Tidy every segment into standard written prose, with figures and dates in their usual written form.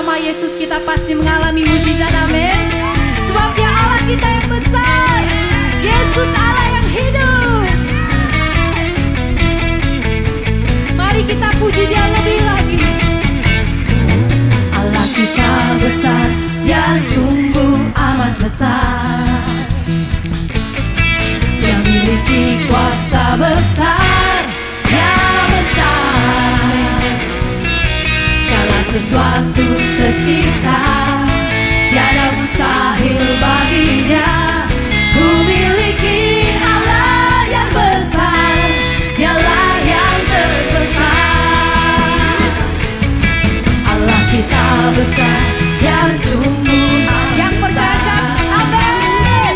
bersama Yesus kita pasti mengalami mujizat, amin. Sebab Dia Allah kita yang besar, Yesus Allah yang hidup. Mari kita puji Dia lebih lagi. Allah kita besar, Dia sungguh amat besar. Dia miliki kuasa besar, Dia besar. Segala sesuatu tercipta, tiada mustahil baginya. Ku miliki Allah yang besar, Dialah yang terbesar. Allah kita besar, Dia sungguh yang percaya, amin.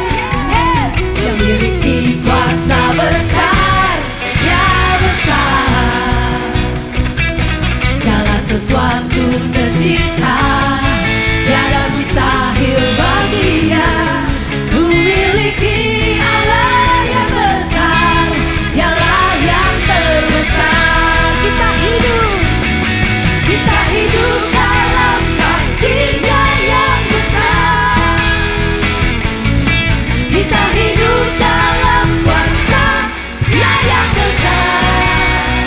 Dia miliki kuasa besar, Dia besar. Segala sesuatu tercipta, tiada mustahil baginya. Ku miliki Allah yang besar, Dialah yang terbesar. Kita hidup dalam kasih-Nya yang besar. Kita hidup dalam kuasa-Nya yang besar.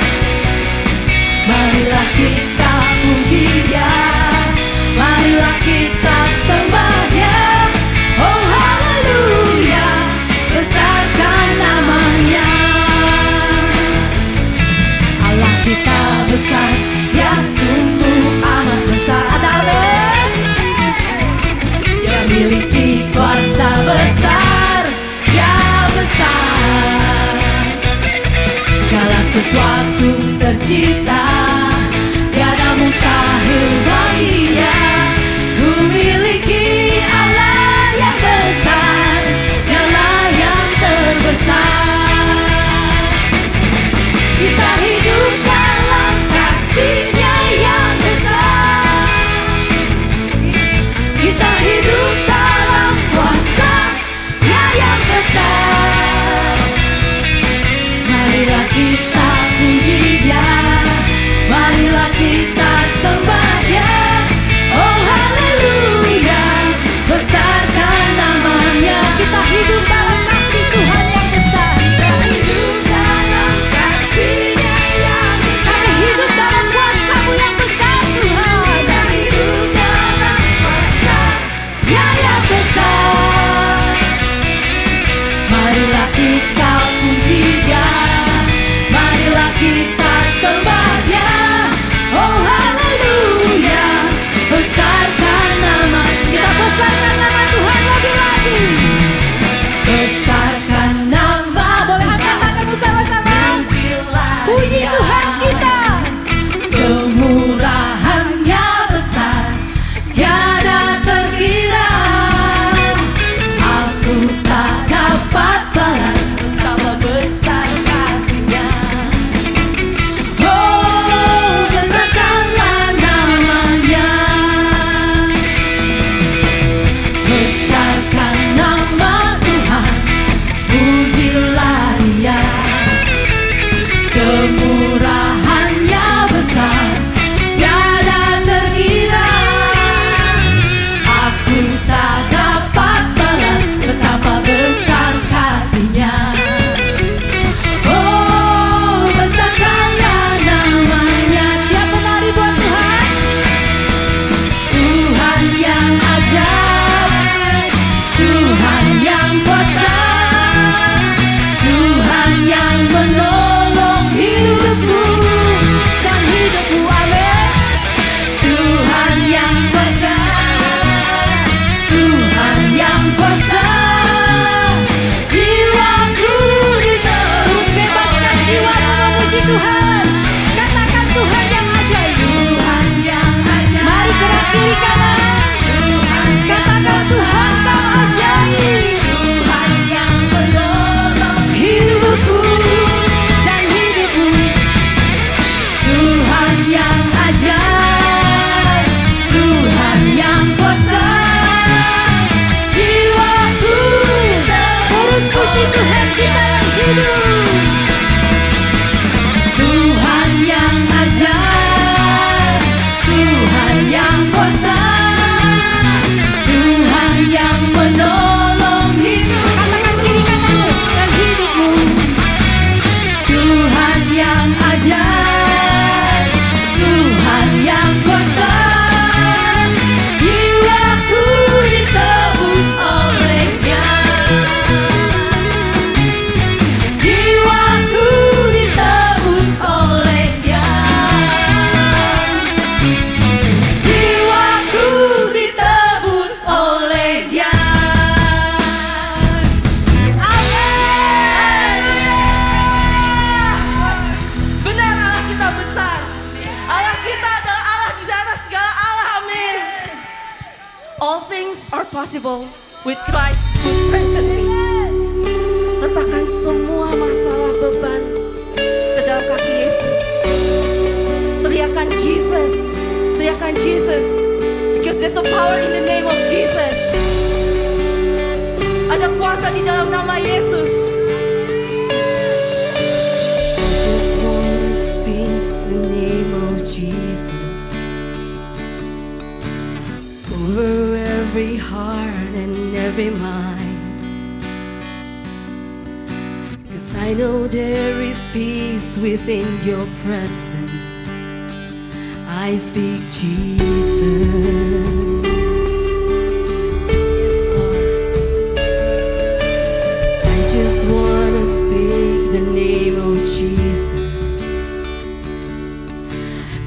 Marilah kita puji Dia, marilah kita sembah Dia. Oh haleluya, besarkan namanya. Allah kita besar, Dia sungguh amat besar, amin. Dia miliki kuasa besar, Dia besar. Segala sesuatu tercipta, tiada mustahil baginya. Ku miliki Allah yang besar, Dialah yang terbesar. Kita hidup dalam kasih-Nya yang besar. Kita hidup dalam kuasa-Nya yang besar. Marilah kita puji Dia, marilah kita sembah Dia. Oh haleluya, besarkan namanya. Kita hidup dalam kasih Tuhan yang besar. Kita hidup dalam kasih-Nya yang besar. Kami hidup dalam kuasa-Mu yang besar, Tuhan. Kita hidup dalam kuasa-Nya yang besar. Marilah kita puji Dia, marilah kita sembah Dia. Oh haleluya, besarkan nama. Kita besarkan nama Tuhan lebih lagi. Besarkan nama. Boleh angkat tanganmu sama-sama. Puji Tuhan kita. Kemurahan-Nya besar, tiada terkira. Aku tak dapat balas betapa besar kasih-Nya. Oh, besarkanlah namanya. Besarkan nama Tuhan, pujilah Dia. Kemurahan-Nya besar, tiada terkira. Aku tak dapat balas betapa besar kasih-Nya. Oh, besarkanlah namanya. Siap menari buat Tuhan. Tuhan yang ajaib, Tuhan yang kuasa, Tuhan yang menolong hidupku dan hidupmu, amin. Tuhan yang kuasa, Tuhan yang kuasa. Jiwaku diterus, bebaskan jiwamu memuji Tuhan. Katakan Tuhan yang ajaib, Tuhan yang ajaib. Mari gerak kiri kanan. Katakan Tuhan Kau ajaib. Tuhan yang menolong hidupku dan hidupmu. Tuhan yang ajaib, Tuhan yang kuasa. Jiwaku terus puji Tuhan kita yang hidup. Tuhan All things are possible with Christ who strengthened me. Letakkan semua masalah beban ke dalam kaki Yesus. Teriakan Jesus, teriakan Jesus, because there's a power in the name of Jesus. Ada kuasa di dalam nama Yesus. I just want to speak the name of Jesus over every heart and every mind. 'Cause I know there is peace within your presence. I speak Jesus. Yes, Lord. I just want to speak the name of Jesus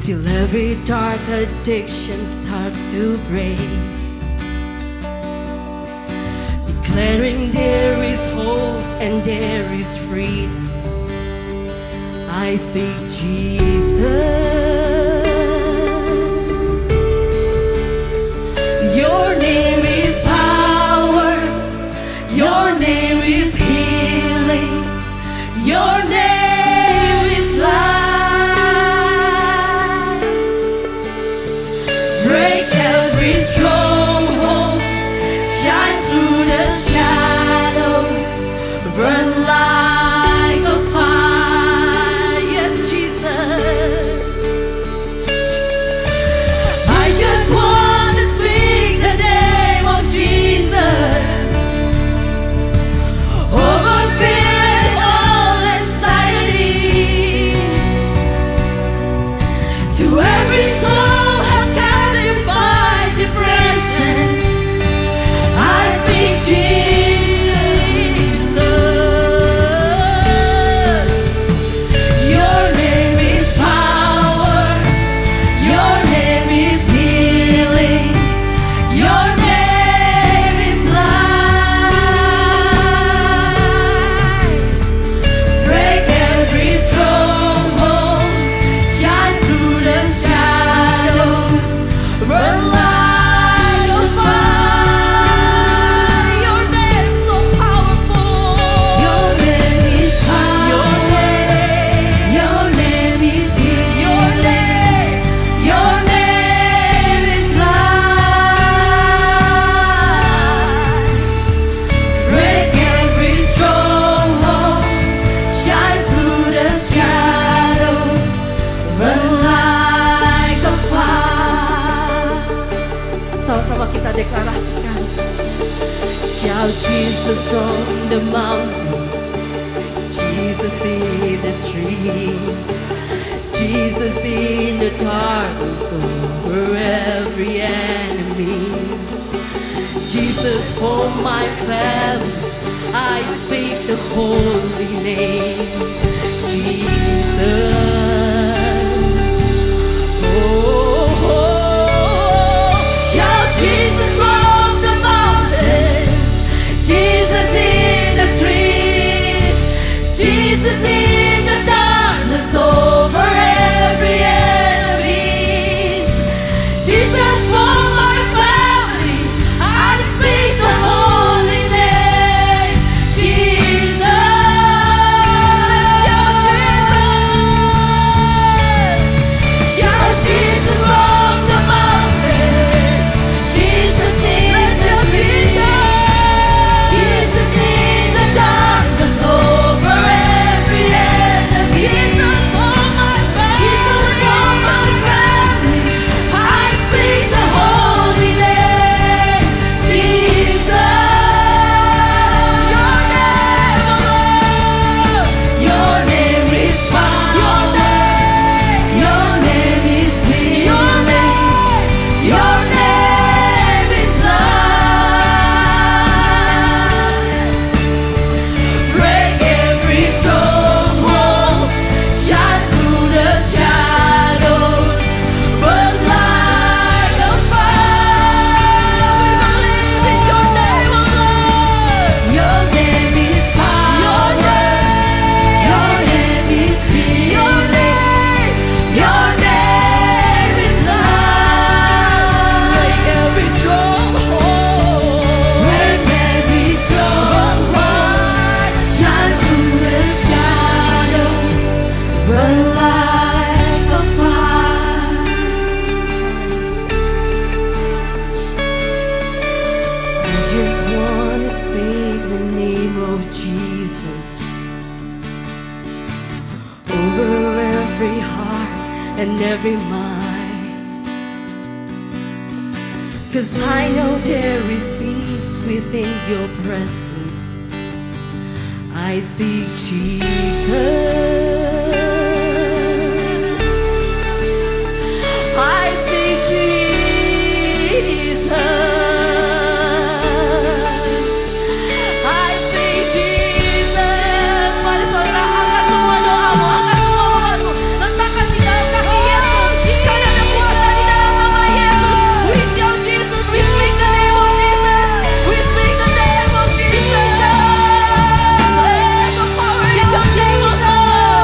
till every dark addiction starts to break. Declaring there is hope and there is freedom. I speak Jesus. Your name is power. Your name is healing. Your name is life. Break every stronghold. Shine through the shadows. Burn like a fire. Yes, Jesus. I just want to speak the name of Jesus over fear and all anxiety. To every soul held captive by depression, I speak Jesus. Your name is power. Your name is healing. Your name is life. Break every stronghold. Shine through the shadows. Run like a fire. Your name so powerful. Your name is power. Your name is healing. Your name is life. Break every stronghold. Shine through the shadows. Run like a fire. Sama-sama kita deklarasikan. Shout Jesus from the mountain, Jesus in the street, Jesus in the darkness over every enemy. Jesus for my family, I speak the holy name, Jesus. Oh, shout Jesus from the mountains, Jesus in the street, Jesus in the darkness over every enemy. Jesus for my family, I speak the holy name, Jesus. Shout Jesus. of Jesus over every heart and every mind. 'Cause I know there is peace within your presence. I speak Jesus. I speak Jesus. I speak Jesus. Mari saudara, angkat semua doamu, angkat semua bebanmu, letakkan di dalam kaki Yesus. Karena ada kuasa di dalam nama Yesus. We shout Jesus, we speak the name of Jesus. We speak the name of Jesus. There's a power in the name of God.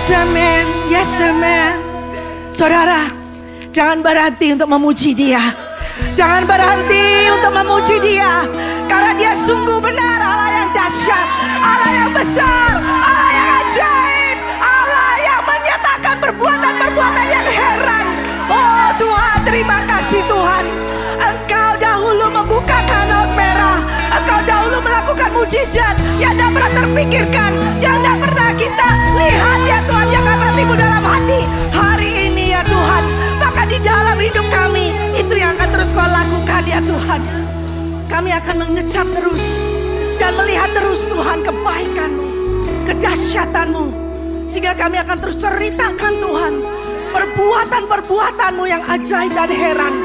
amen, yes amen. Saudara, jangan berhenti untuk memuji Dia. Jangan berhenti untuk memuji Dia, karena Dia sungguh benar Allah yang dahsyat, Allah yang besar, Allah yang ajaib, Allah yang menyatakan perbuatan-perbuatan yang heran. Oh Tuhan, terima kasih Tuhan. Engkau dahulu membukakan laut merah, Engkau dahulu melakukan mujizat yang tidak pernah terpikirkan, yang tidak pernah kita lihat ya Tuhan, yang tidak pernah timbul dalam hati. Hari ini ya Tuhan, maka di dalam hidup kami itu yang akan terus Kau lakukan ya Tuhan. Kami akan mengecap terus dan melihat terus Tuhan kebaikan-Mu, kedahsyatan-Mu, sehingga kami akan terus ceritakan Tuhan perbuatan-perbuatan-Mu yang ajaib dan heran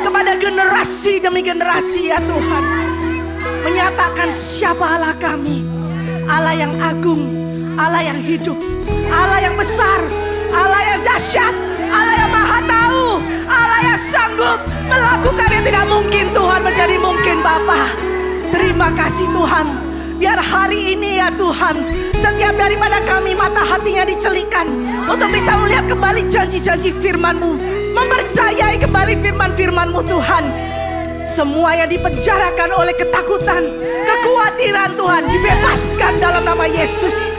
kepada generasi demi generasi ya Tuhan. Menyatakan siapa Allah kami, Allah yang agung, Allah yang hidup, Allah yang besar, Allah yang dahsyat, Allah yang maha tahu, Allah yang sanggup melakukan yang tidak mungkin Tuhan menjadi mungkin Bapa. Terima kasih Tuhan. Biar hari ini ya Tuhan, setiap daripada kami mata hatinya dicelikan untuk bisa melihat kembali janji-janji firman-Mu, mempercayai kembali firman-firman-Mu Tuhan. Semua yang dipenjarakan oleh ketakutan, kekhawatiran Tuhan dibebaskan dalam nama Yesus.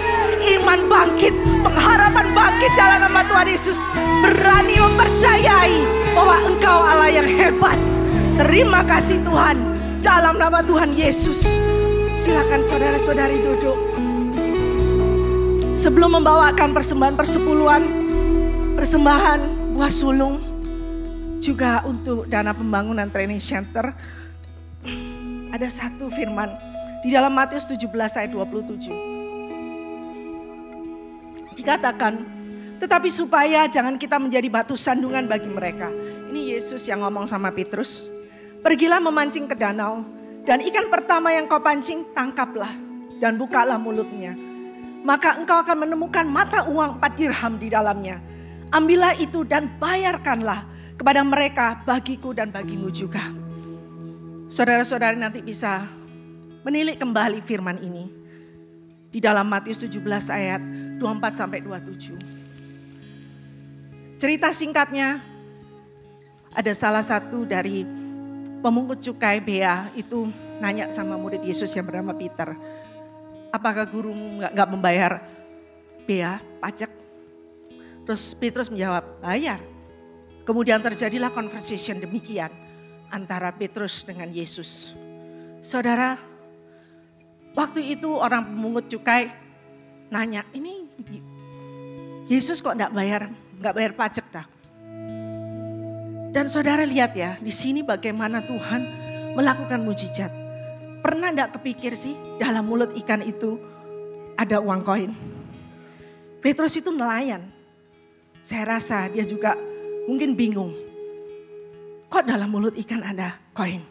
Iman bangkit, pengharapan bangkit dalam nama Tuhan Yesus. Berani mempercayai bahwa Engkau Allah yang hebat. Terima kasih Tuhan, dalam nama Tuhan Yesus. Silakan saudara-saudari duduk. Sebelum membawakan persembahan persepuluhan, persembahan buah sulung, juga untuk dana pembangunan training center, ada satu firman di dalam Matius 17 ayat 27. Dikatakan, tetapi supaya jangan kita menjadi batu sandungan bagi mereka. Ini Yesus yang ngomong sama Petrus. Pergilah memancing ke danau, dan ikan pertama yang kau pancing tangkaplah dan bukalah mulutnya. Maka engkau akan menemukan mata uang 4 dirham di dalamnya. Ambillah itu dan bayarkanlah kepada mereka, bagiku dan bagimu juga. Saudara-saudari nanti bisa menilik kembali firman ini di dalam Matius 17 ayat 24 sampai 27. Cerita singkatnya, ada salah satu dari pemungut cukai bea itu nanya sama murid Yesus yang bernama Peter, apakah gurumu nggak membayar bea pajak? Terus Petrus menjawab, bayar. Kemudian terjadilah conversation demikian antara Petrus dengan Yesus. Saudara, waktu itu orang pemungut cukai nanya, ini Yesus kok nggak bayar pajak dah? Dan saudara lihat ya, di sini bagaimana Tuhan melakukan mujizat. Pernah enggak kepikir sih dalam mulut ikan itu ada uang koin? Petrus itu nelayan. Saya rasa dia juga mungkin bingung. Kok dalam mulut ikan ada koin?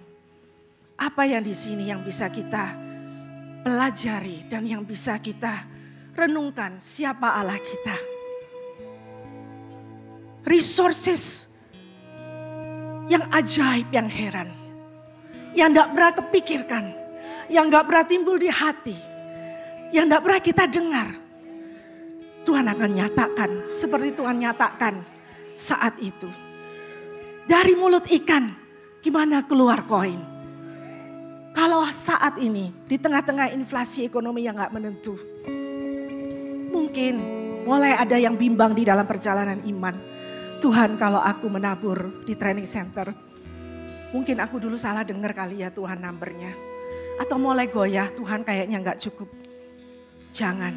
Apa yang di sini yang bisa kita pelajari dan yang bisa kita renungkan siapa Allah kita? Resources yang ajaib, yang heran, yang tidak pernah kepikirkan, yang tidak pernah timbul di hati, yang tidak pernah kita dengar. Tuhan akan nyatakan seperti Tuhan nyatakan saat itu. Dari mulut ikan, gimana keluar koin? Kalau saat ini di tengah-tengah inflasi ekonomi yang gak menentu, mungkin mulai ada yang bimbang di dalam perjalanan iman. Tuhan, kalau aku menabur di training center, mungkin aku dulu salah dengar kali ya Tuhan numbernya. Atau mulai goyah, Tuhan kayaknya gak cukup. Jangan,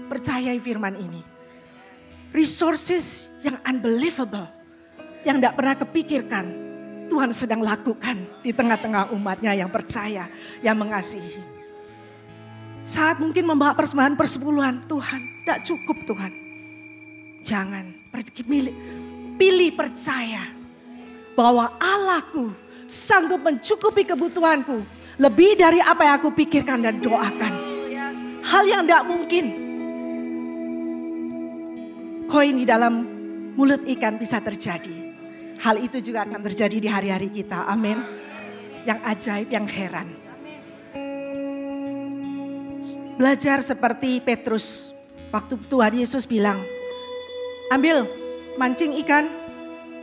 percayai firman ini. Resources yang unbelievable, yang gak pernah kepikirkan, Tuhan sedang lakukan di tengah-tengah umatnya yang percaya, yang mengasihi. Saat mungkin membawa persembahan persepuluhan, Tuhan gak cukup Tuhan. Jangan, pilih percaya bahwa Allahku sanggup mencukupi kebutuhanku lebih dari apa yang aku pikirkan dan doakan. Hal yang tidak mungkin. Koin di dalam mulut ikan bisa terjadi. Hal itu juga akan terjadi di hari-hari kita. Amin. Yang ajaib, yang heran. Belajar seperti Petrus. Waktu Tuhan Yesus bilang, ambil mancing ikan,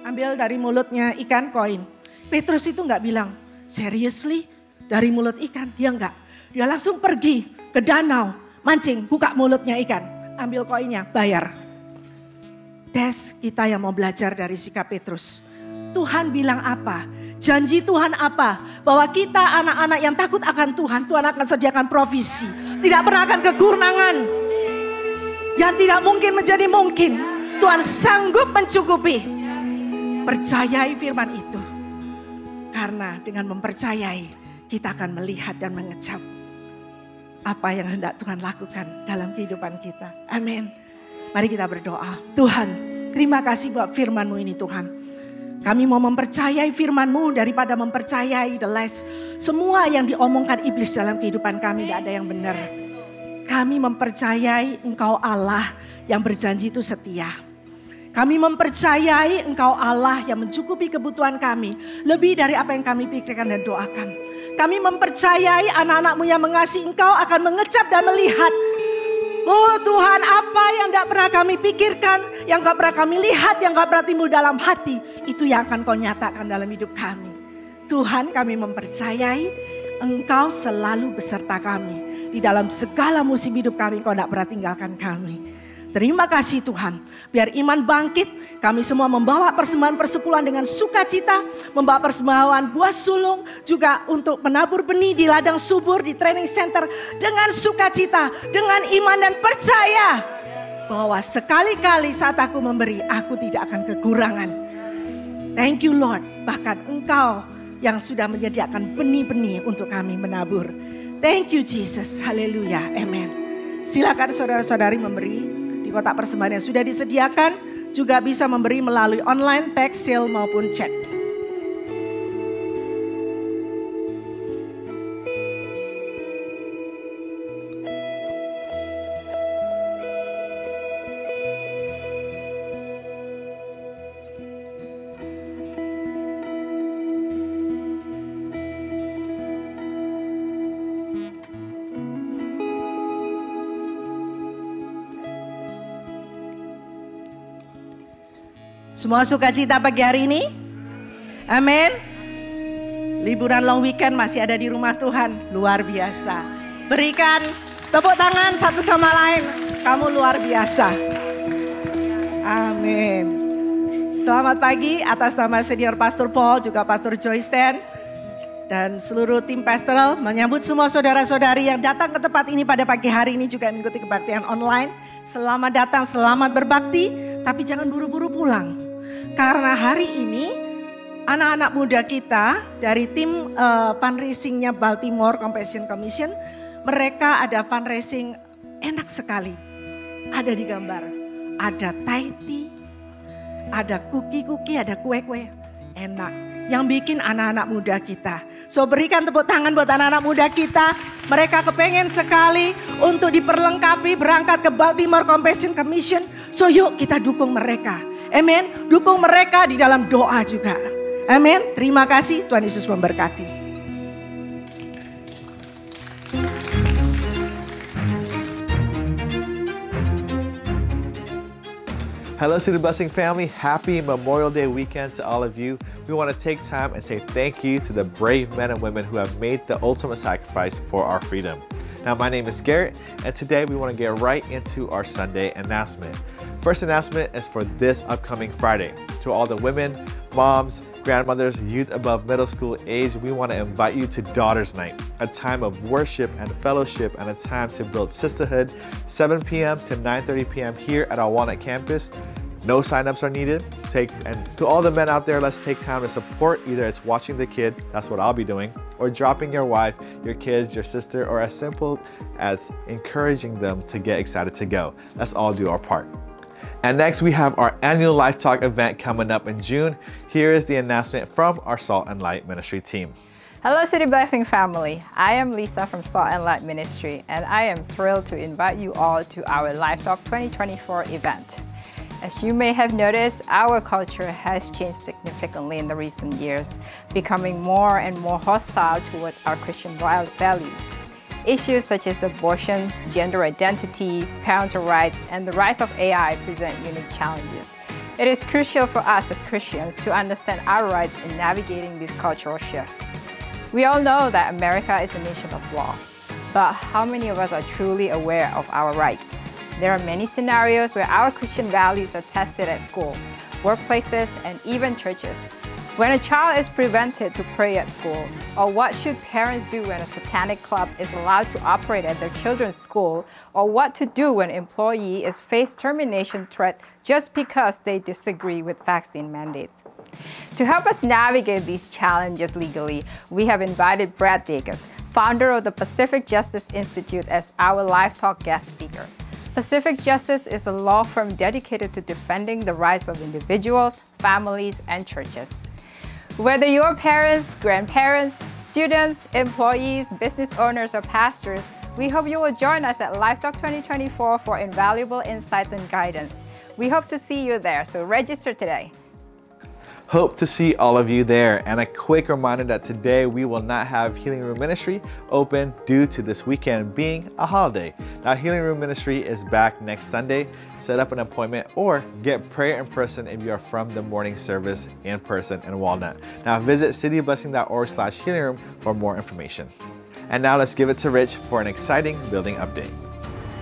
ambil dari mulutnya ikan koin. Petrus itu nggak bilang, seriously dari mulut ikan? Dia nggak. Dia langsung pergi ke danau, mancing, buka mulutnya ikan, ambil koinnya, bayar. Kita yang mau belajar dari sikap Petrus. Tuhan bilang apa? Janji Tuhan apa? Bahwa kita anak-anak yang takut akan Tuhan, Tuhan akan sediakan provisi. Tidak pernah akan kekurangan. Yang tidak mungkin menjadi mungkin. Tuhan sanggup mencukupi. Percayai firman itu. Karena dengan mempercayai, kita akan melihat dan mengecap apa yang hendak Tuhan lakukan dalam kehidupan kita. Amin. Mari kita berdoa. Tuhan, terima kasih buat firman-Mu ini Tuhan. Kami mau mempercayai firman-Mu daripada mempercayai the lies. Semua yang diomongkan iblis dalam kehidupan kami tidak ada yang benar. Kami mempercayai Engkau Allah yang berjanji itu setia. Kami mempercayai Engkau Allah yang mencukupi kebutuhan kami. Lebih dari apa yang kami pikirkan dan doakan. Kami mempercayai anak-anak-Mu yang mengasihi Engkau akan mengecap dan melihat. Oh Tuhan, apa yang tidak pernah kami pikirkan, yang tidak pernah kami lihat, yang tidak pernah timbul dalam hati. Itu yang akan Kau nyatakan dalam hidup kami. Tuhan, kami mempercayai Engkau selalu beserta kami. Di dalam segala musim hidup kami, Kau tidak pernah tinggalkan kami. Terima kasih Tuhan, biar iman bangkit, kami semua membawa persembahan persepuluhan dengan sukacita, membawa persembahan buah sulung, juga untuk menabur benih di ladang subur, di training center, dengan sukacita, dengan iman dan percaya, bahwa sekali-kali saat aku memberi, aku tidak akan kekurangan. Thank you Lord, bahkan Engkau yang sudah menyediakan benih-benih untuk kami menabur. Thank you Jesus, haleluya, amen. Silakan saudara-saudari memberi. Di kotak persembahan yang sudah disediakan juga bisa memberi melalui online, teks, seal maupun chat. Semua sukacita pagi hari ini? Amin. Liburan long weekend masih ada di rumah Tuhan. Luar biasa. Berikan tepuk tangan satu sama lain. Kamu luar biasa. Amin. Selamat pagi atas nama Senior Pastor Paul, juga Pastor Joyce Ten, dan seluruh tim pastoral menyambut semua saudara-saudari yang datang ke tempat ini pada pagi hari ini juga mengikuti kebaktian online. Selamat datang, selamat berbakti, tapi jangan buru-buru pulang. Karena hari ini anak-anak muda kita dari tim fundraisingnya Baltimore Compassion Commission, mereka ada fundraising enak sekali. Ada di gambar, ada Thai tea, ada kuki-kuki, ada kue-kue enak. Yang bikin anak-anak muda kita. So berikan tepuk tangan buat anak-anak muda kita. Mereka kepengen sekali untuk diperlengkapi berangkat ke Baltimore Compassion Commission. So yuk kita dukung mereka. Amin. Dukung mereka di dalam doa juga. Amin. Terima kasih. Tuhan Yesus memberkati. Hello City Blessing family, happy Memorial Day weekend to all of you. We want to take time and say thank you to the brave men and women who have made the ultimate sacrifice for our freedom. Now my name is Garrett and today we want to get right into our Sunday announcement. First announcement is for this upcoming Friday. To all the women, moms, grandmothers, youth above middle school age, we want to invite you to Daughters Night, a time of worship and fellowship and a time to build sisterhood, 7 p.m. to 9:30 p.m. here at our Walnut campus. No signups are needed. And to all the men out there, let's take time to support. Either it's watching the kid, that's what I'll be doing, or dropping your wife, your kids, your sister, or as simple as encouraging them to get excited to go. Let's all do our part. And next we have our annual Life Talk event coming up in June. Here is the announcement from our Salt and Light Ministry team. Hello City Blessing family, I am Lisa from Salt and Light Ministry and I am thrilled to invite you all to our Life Talk 2024 event. As you may have noticed, our culture has changed significantly in the recent years, becoming more and more hostile towards our Christian values. Issues such as abortion, gender identity, parental rights, and the rise of AI present unique challenges. It is crucial for us as Christians to understand our rights in navigating these cultural shifts. We all know that America is a nation of law, but how many of us are truly aware of our rights? There are many scenarios where our Christian values are tested at schools, workplaces, and even churches. When a child is prevented to pray at school, or what should parents do when a satanic club is allowed to operate at their children's school, or what to do when an employee is faced termination threat just because they disagree with vaccine mandates. To help us navigate these challenges legally, we have invited Brad Dacus, founder of the Pacific Justice Institute, as our Live Talk guest speaker. Pacific Justice is a law firm dedicated to defending the rights of individuals, families, and churches. Whether you're parents, grandparents, students, employees, business owners, or pastors, we hope you will join us at Live Talk 2024 for invaluable insights and guidance. We hope to see you there, so register today. Hope to see all of you there. And a quick reminder that today we will not have Healing Room Ministry open due to this weekend being a holiday. Now, Healing Room Ministry is back next Sunday. Set up an appointment or get prayer in person if you are from the morning service in person in Walnut. Now, visit cityblessing.org/healing room for more information. And now let's give it to Rich for an exciting building update.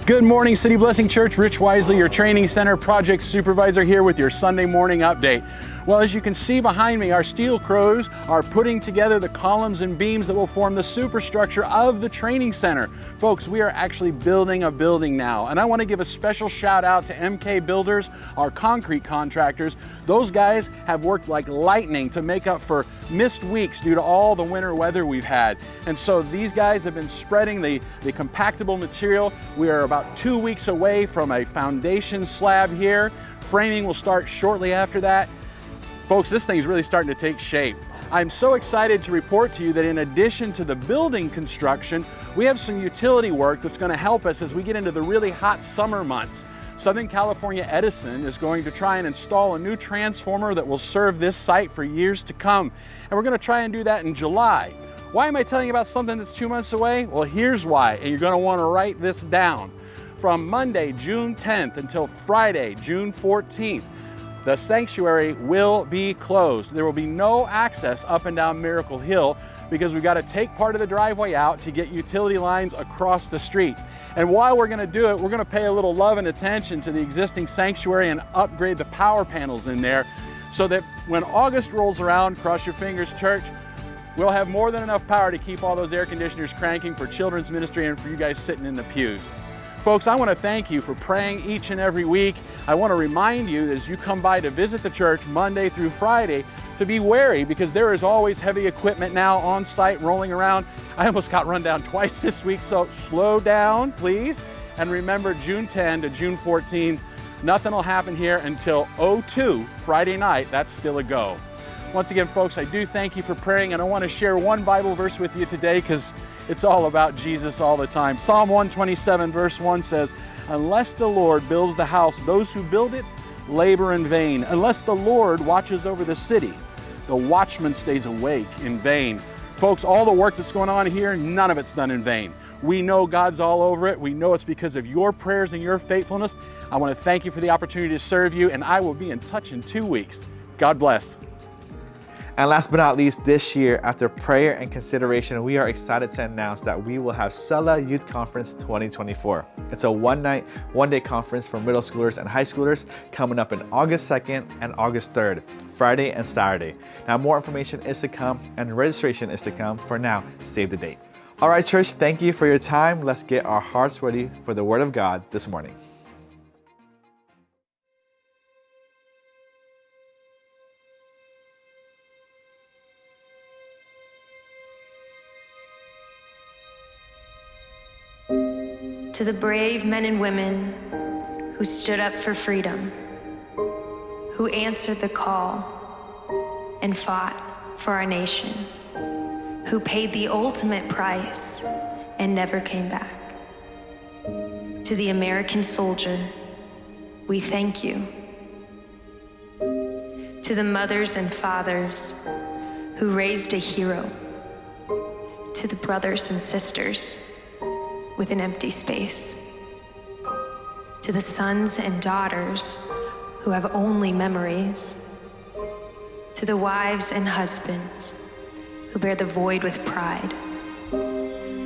Good morning, City Blessing Church. Rich Wisely, your training center project supervisor, here with your Sunday morning update. Well, as you can see behind me, our steel crews are putting together the columns and beams that will form the superstructure of the training center. Folks, we are actually building a building now, and I want to give a special shout out to MK Builders, our concrete contractors. Those guys have worked like lightning to make up for missed weeks due to all the winter weather we've had. And so these guys have been spreading the compactable material. We are about 2 weeks away from a foundation slab here. Framing will start shortly after that. Folks, this thing's really starting to take shape. I'm so excited to report to you that in addition to the building construction, we have some utility work that's going to help us as we get into the really hot summer months. Southern California Edison is going to try and install a new transformer that will serve this site for years to come. And we're going to try and do that in July. Why am I telling you about something that's 2 months away? Well, here's why, and you're going to want to write this down. From Monday, June 10th until Friday, June 14th, the sanctuary will be closed. There will be no access up and down Miracle Hill because we've got to take part of the driveway out to get utility lines across the street. And while we're going to do it, we're going to pay a little love and attention to the existing sanctuary and upgrade the power panels in there so that when August rolls around, cross your fingers, church, we'll have more than enough power to keep all those air conditioners cranking for children's ministry and for you guys sitting in the pews. Folks, I want to thank you for praying each and every week. I want to remind you that as you come by to visit the church Monday through Friday, to be wary because there is always heavy equipment now on site rolling around. I almost got run down twice this week, so slow down, please. And remember, June 10 to June 14, nothing will happen here until 02, Friday night. That's still a go. Once again, folks, I do thank you for praying, and I want to share one Bible verse with you today because it's all about Jesus all the time. Psalm 127 verse 1 says, "Unless the Lord builds the house, those who build it labor in vain. Unless the Lord watches over the city, the watchman stays awake in vain." Folks, all the work that's going on here, none of it's done in vain. We know God's all over it. We know it's because of your prayers and your faithfulness. I want to thank you for the opportunity to serve you, and I will be in touch in 2 weeks. God bless. And last but not least, this year, after prayer and consideration, we are excited to announce that we will have Sela Youth Conference 2024. It's a one-night, one-day conference for middle schoolers and high schoolers coming up in August 2nd and August 3rd, Friday and Saturday. Now, more information is to come and registration is to come. For now, save the date. All right, church, thank you for your time. Let's get our hearts ready for the Word of God this morning. To the brave men and women who stood up for freedom, who answered the call and fought for our nation, who paid the ultimate price and never came back. To the American soldier, we thank you. To the mothers and fathers who raised a hero, to the brothers and sisters with an empty space. To the sons and daughters who have only memories. To the wives and husbands who bear the void with pride.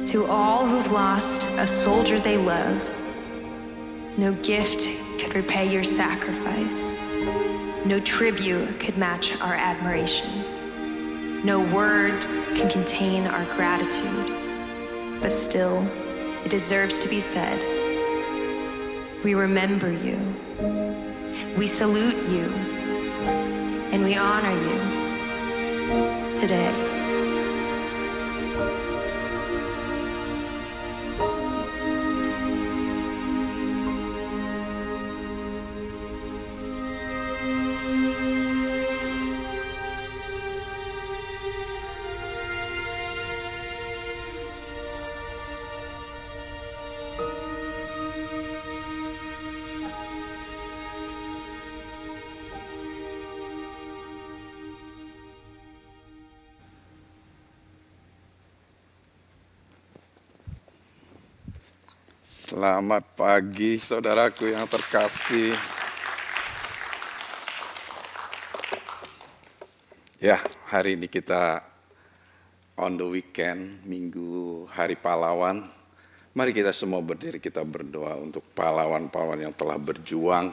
To all who've lost a soldier they love, no gift could repay your sacrifice. No tribute could match our admiration. No word can contain our gratitude. But still, it deserves to be said. We remember you. We salute you. And we honor you today. Selamat pagi saudaraku yang terkasih. Ya, hari ini kita on the weekend, Minggu Hari Pahlawan. Mari kita semua berdiri, kita berdoa untuk pahlawan-pahlawan yang telah berjuang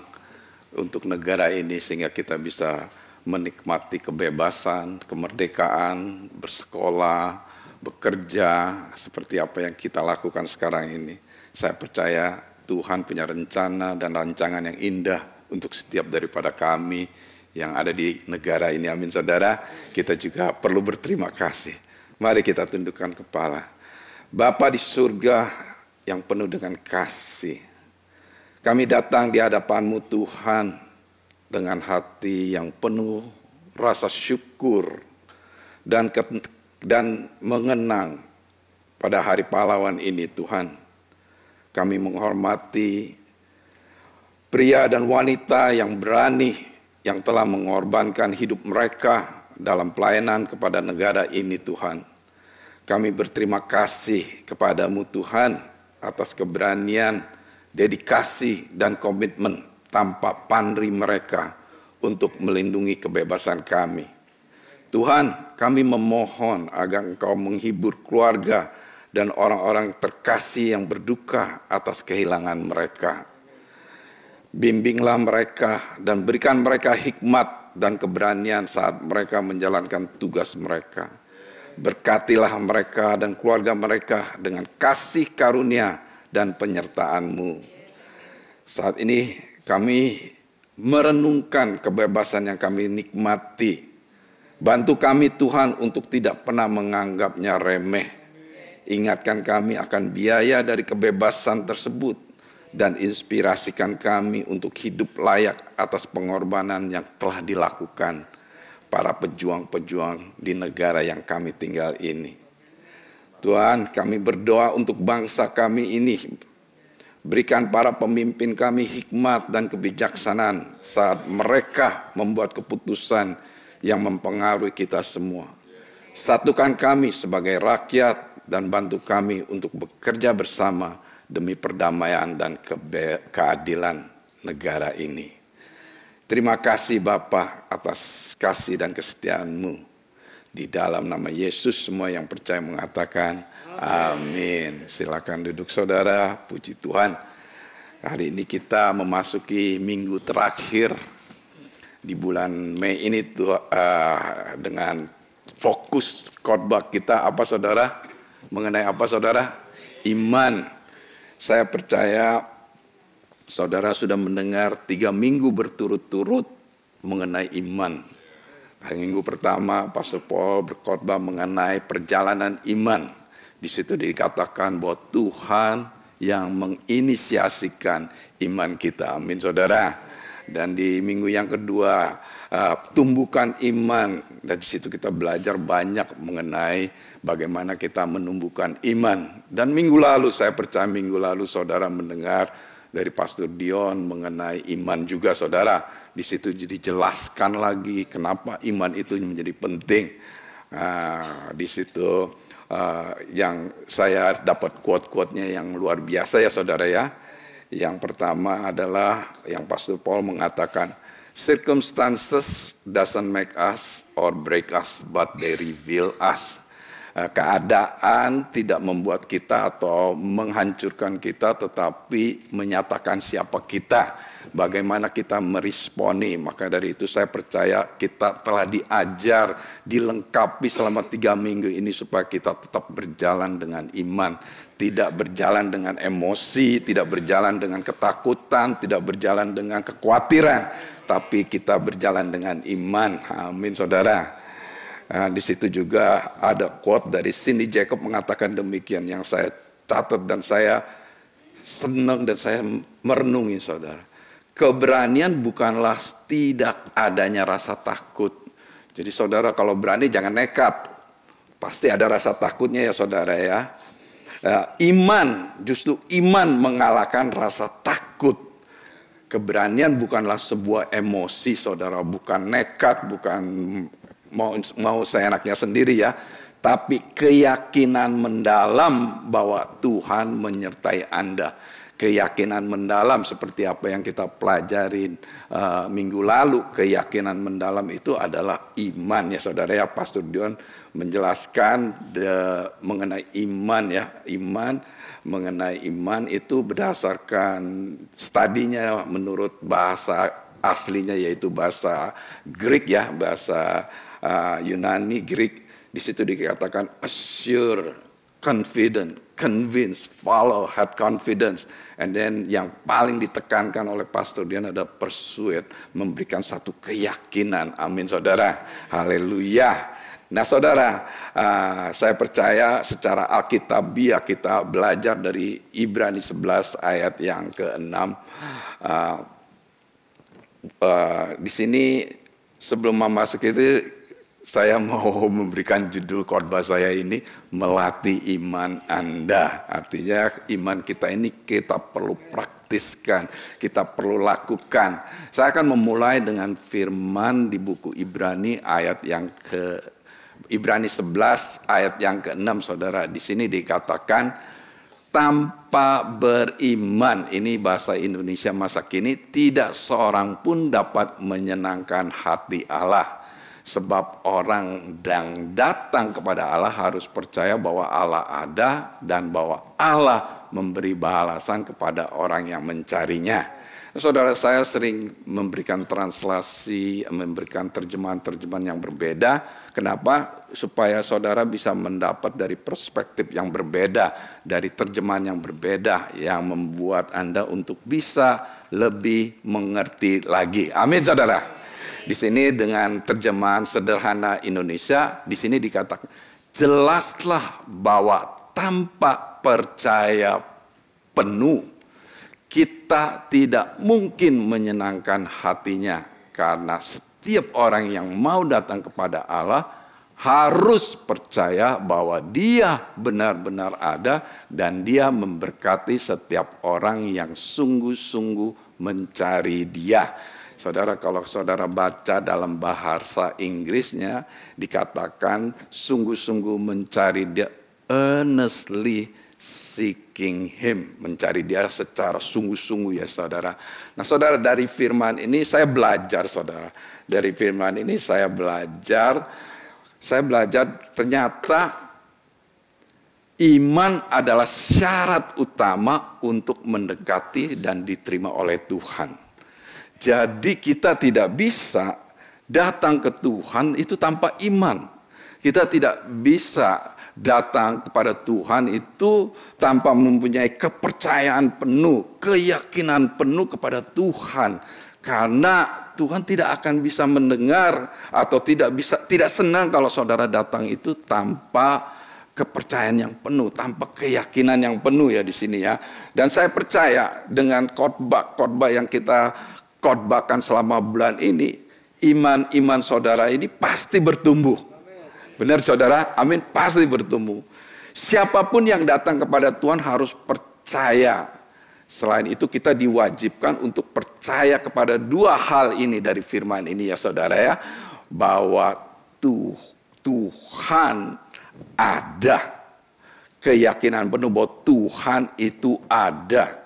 untuk negara ini sehingga kita bisa menikmati kebebasan, kemerdekaan, bersekolah, bekerja seperti apa yang kita lakukan sekarang ini. Saya percaya Tuhan punya rencana dan rancangan yang indah untuk setiap daripada kami yang ada di negara ini. Amin saudara, kita juga perlu berterima kasih. Mari kita tundukkan kepala. Bapa di surga yang penuh dengan kasih, kami datang di hadapan-Mu Tuhan dengan hati yang penuh rasa syukur dan mengenang pada Hari Pahlawan ini Tuhan. Kami menghormati pria dan wanita yang berani, yang telah mengorbankan hidup mereka dalam pelayanan kepada negara ini Tuhan. Kami berterima kasih kepada-Mu Tuhan atas keberanian, dedikasi dan komitmen tanpa pamrih mereka untuk melindungi kebebasan kami. Tuhan, kami memohon agar Engkau menghibur keluarga dan orang-orang terkasih yang berduka atas kehilangan mereka. Bimbinglah mereka dan berikan mereka hikmat dan keberanian saat mereka menjalankan tugas mereka. Berkatilah mereka dan keluarga mereka dengan kasih karunia dan penyertaan-Mu. Saat ini kami merenungkan kebebasan yang kami nikmati. Bantu kami Tuhan untuk tidak pernah menganggapnya remeh. Ingatkan kami akan biaya dari kebebasan tersebut dan inspirasikan kami untuk hidup layak atas pengorbanan yang telah dilakukan para pejuang-pejuang di negara yang kami tinggal ini. Tuhan, kami berdoa untuk bangsa kami ini. Berikan para pemimpin kami hikmat dan kebijaksanaan saat mereka membuat keputusan yang mempengaruhi kita semua. Satukan kami sebagai rakyat dan bantu kami untuk bekerja bersama demi perdamaian dan keadilan negara ini. Terima kasih Bapa atas kasih dan kesetiaan-Mu. Di dalam nama Yesus semua yang percaya mengatakan amin. Silakan duduk saudara, puji Tuhan. Hari ini kita memasuki minggu terakhir di bulan Mei ini dengan fokus khotbah kita apa saudara? Mengenai apa saudara? Iman. Saya percaya saudara sudah mendengar 3 minggu berturut-turut mengenai iman. Hari minggu pertama Pastor Paul berkhotbah mengenai perjalanan iman. Di situ dikatakan bahwa Tuhan yang menginisiasikan iman kita. Amin saudara. Dan di minggu yang kedua tumbuhkan iman. Dan di situ kita belajar banyak mengenai bagaimana kita menumbuhkan iman. Dan minggu lalu, saya percaya minggu lalu saudara mendengar dari Pastor Dion mengenai iman juga saudara. Di situ dijelaskan lagi kenapa iman itu menjadi penting. Di situ yang saya dapat quote-quote-nya yang luar biasa ya saudara ya. Yang pertama adalah yang Pastor Paul mengatakan, circumstances doesn't make us or break us, but they reveal us. Keadaan tidak membuat kita atau menghancurkan kita, tetapi menyatakan siapa kita, bagaimana kita meresponi. Maka dari itu saya percaya kita telah diajar, dilengkapi selama 3 minggu ini supaya kita tetap berjalan dengan iman. Tidak berjalan dengan emosi, tidak berjalan dengan ketakutan, tidak berjalan dengan kekhawatiran, tapi kita berjalan dengan iman. Amin saudara. Di situ juga ada quote dari Cindy Jacob mengatakan demikian yang saya catat dan saya senang dan saya merenungi saudara. Keberanian bukanlah tidak adanya rasa takut. Jadi saudara kalau berani jangan nekat. Pasti ada rasa takutnya ya saudara ya. Iman, justru iman mengalahkan rasa takut. Keberanian bukanlah sebuah emosi saudara, bukan nekat, bukan mau seenaknya sendiri ya, tapi keyakinan mendalam bahwa Tuhan menyertai Anda. Keyakinan mendalam seperti apa yang kita pelajarin minggu lalu. Keyakinan mendalam itu adalah iman ya saudara ya. Pastor Dion menjelaskan mengenai iman ya. Mengenai iman itu berdasarkan studinya menurut bahasa aslinya yaitu bahasa Greek ya, bahasa Yunani, Greek. Di situ dikatakan assure, confident, convince, follow, have confidence. And then yang paling ditekankan oleh Pastor Dian ada persuade, memberikan satu keyakinan. Amin saudara, haleluya. Nah saudara, saya percaya secara alkitabiah kita belajar dari Ibrani 11 ayat yang ke-6. Di sini sebelum masuk itu saya mau memberikan judul khotbah saya ini melatih iman Anda. Artinya iman kita ini kita perlu praktiskan, kita perlu lakukan. Saya akan memulai dengan firman di buku Ibrani Ibrani 11 ayat yang ke-6 saudara. Di sini dikatakan tanpa beriman, ini bahasa Indonesia masa kini, tidak seorang pun dapat menyenangkan hati Allah. Sebab orang yang datang kepada Allah harus percaya bahwa Allah ada dan bahwa Allah memberi balasan kepada orang yang mencarinya. Saudara, saya sering memberikan translasi, memberikan terjemahan-terjemahan yang berbeda. Kenapa? Supaya saudara bisa mendapat dari perspektif yang berbeda, dari terjemahan yang berbeda, yang membuat Anda untuk bisa lebih mengerti lagi. Amin saudara. Di sini dengan terjemahan sederhana Indonesia, di sini dikatakan, jelaslah bahwa tanpa percaya penuh, kita tidak mungkin menyenangkan hatinya. Karena setiap orang yang mau datang kepada Allah, harus percaya bahwa Dia benar-benar ada dan Dia memberkati setiap orang yang sungguh-sungguh mencari Dia. Saudara, kalau saudara baca dalam bahasa Inggrisnya dikatakan sungguh-sungguh mencari Dia, earnestly seeking Him, mencari Dia secara sungguh-sungguh ya saudara. Nah saudara, dari firman ini saya belajar saudara. Dari firman ini saya belajar ternyata iman adalah syarat utama untuk mendekati dan diterima oleh Tuhan. Jadi kita tidak bisa datang ke Tuhan itu tanpa iman. Kita tidak bisa datang kepada Tuhan itu tanpa mempunyai kepercayaan penuh, keyakinan penuh kepada Tuhan. Karena Tuhan tidak akan bisa mendengar atau tidak senang kalau saudara datang itu tanpa kepercayaan yang penuh, tanpa keyakinan yang penuh ya di sini ya. Dan saya percaya dengan khotbah yang kita khotbahkan selama bulan ini, iman saudara ini pasti bertumbuh. Benar saudara? Amin, pasti bertumbuh. Siapapun yang datang kepada Tuhan harus percaya. Selain itu kita diwajibkan untuk percaya kepada dua hal ini dari firman ini ya saudara ya. Bahwa Tuhan ada. Keyakinan penuh bahwa Tuhan itu ada.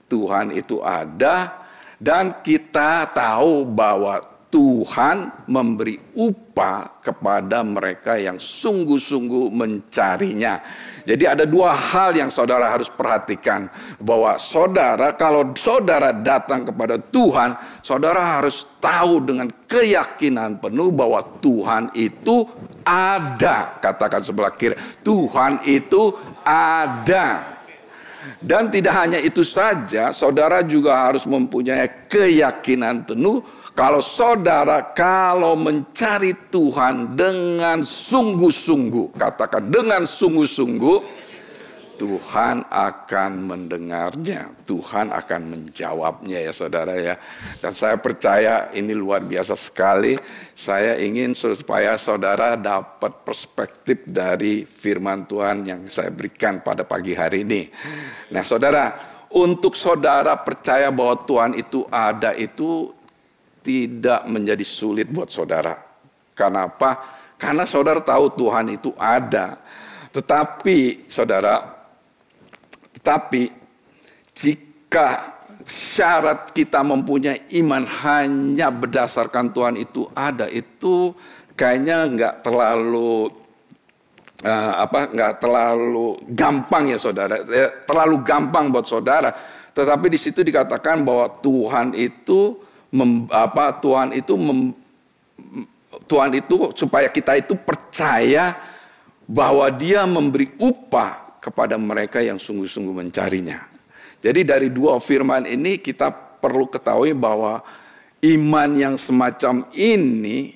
Tuhan itu ada dan kita tahu bahwa Tuhan memberi upah kepada mereka yang sungguh-sungguh mencarinya. Jadi ada dua hal yang saudara harus perhatikan. Bahwa saudara, kalau saudara datang kepada Tuhan, saudara harus tahu dengan keyakinan penuh bahwa Tuhan itu ada. Katakan sebelah kiri, Tuhan itu ada. Dan tidak hanya itu saja, saudara juga harus mempunyai keyakinan penuh kalau mencari Tuhan dengan sungguh-sungguh, katakan dengan sungguh-sungguh, Tuhan akan mendengarnya, Tuhan akan menjawabnya ya saudara ya. Dan saya percaya ini luar biasa sekali. Saya ingin supaya saudara dapat perspektif dari firman Tuhan yang saya berikan pada pagi hari ini. Nah saudara, untuk saudara percaya bahwa Tuhan itu ada itu tidak menjadi sulit buat saudara. Kenapa? Karena saudara tahu Tuhan itu ada. Tetapi jika syarat kita mempunyai iman hanya berdasarkan Tuhan itu ada, itu kayaknya nggak terlalu gampang ya saudara. Terlalu gampang buat saudara. Tetapi di situ dikatakan bahwa Tuhan itu Tuhan itu supaya kita itu percaya bahwa Dia memberi upah kepada mereka yang sungguh-sungguh mencarinya. Jadi dari dua firman ini kita perlu ketahui bahwa iman yang semacam ini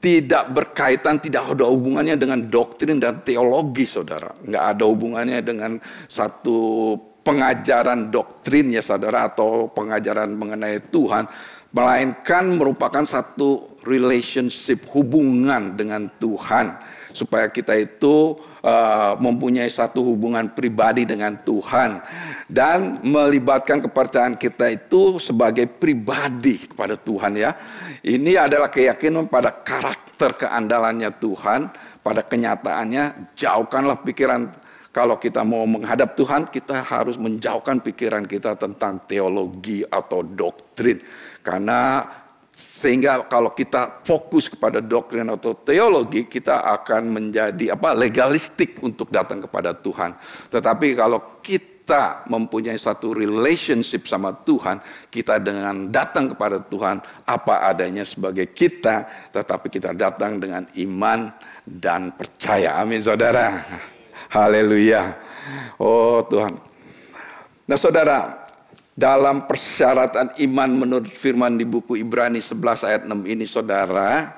tidak berkaitan, tidak ada hubungannya dengan doktrin dan teologi saudara. Nggak ada hubungannya dengan satu pengajaran doktrin ya saudara atau pengajaran mengenai Tuhan, melainkan merupakan satu relationship, hubungan dengan Tuhan, supaya kita itu mempunyai satu hubungan pribadi dengan Tuhan dan melibatkan kepercayaan kita itu sebagai pribadi kepada Tuhan ya. Ini adalah keyakinan pada karakter keandalannya Tuhan, pada kenyataannya. Jauhkanlah pikiran. Kalau kita mau menghadap Tuhan, kita harus menjauhkan pikiran kita tentang teologi atau doktrin. Karena sehingga kalau kita fokus kepada doktrin atau teologi, kita akan menjadi legalistik untuk datang kepada Tuhan. Tetapi kalau kita mempunyai satu relationship sama Tuhan, kita dengan datang kepada Tuhan apa adanya sebagai kita, tetapi kita datang dengan iman dan percaya. Amin saudara. Haleluya. Oh Tuhan. Nah saudara, dalam persyaratan iman menurut firman di buku Ibrani 11 ayat 6 ini saudara,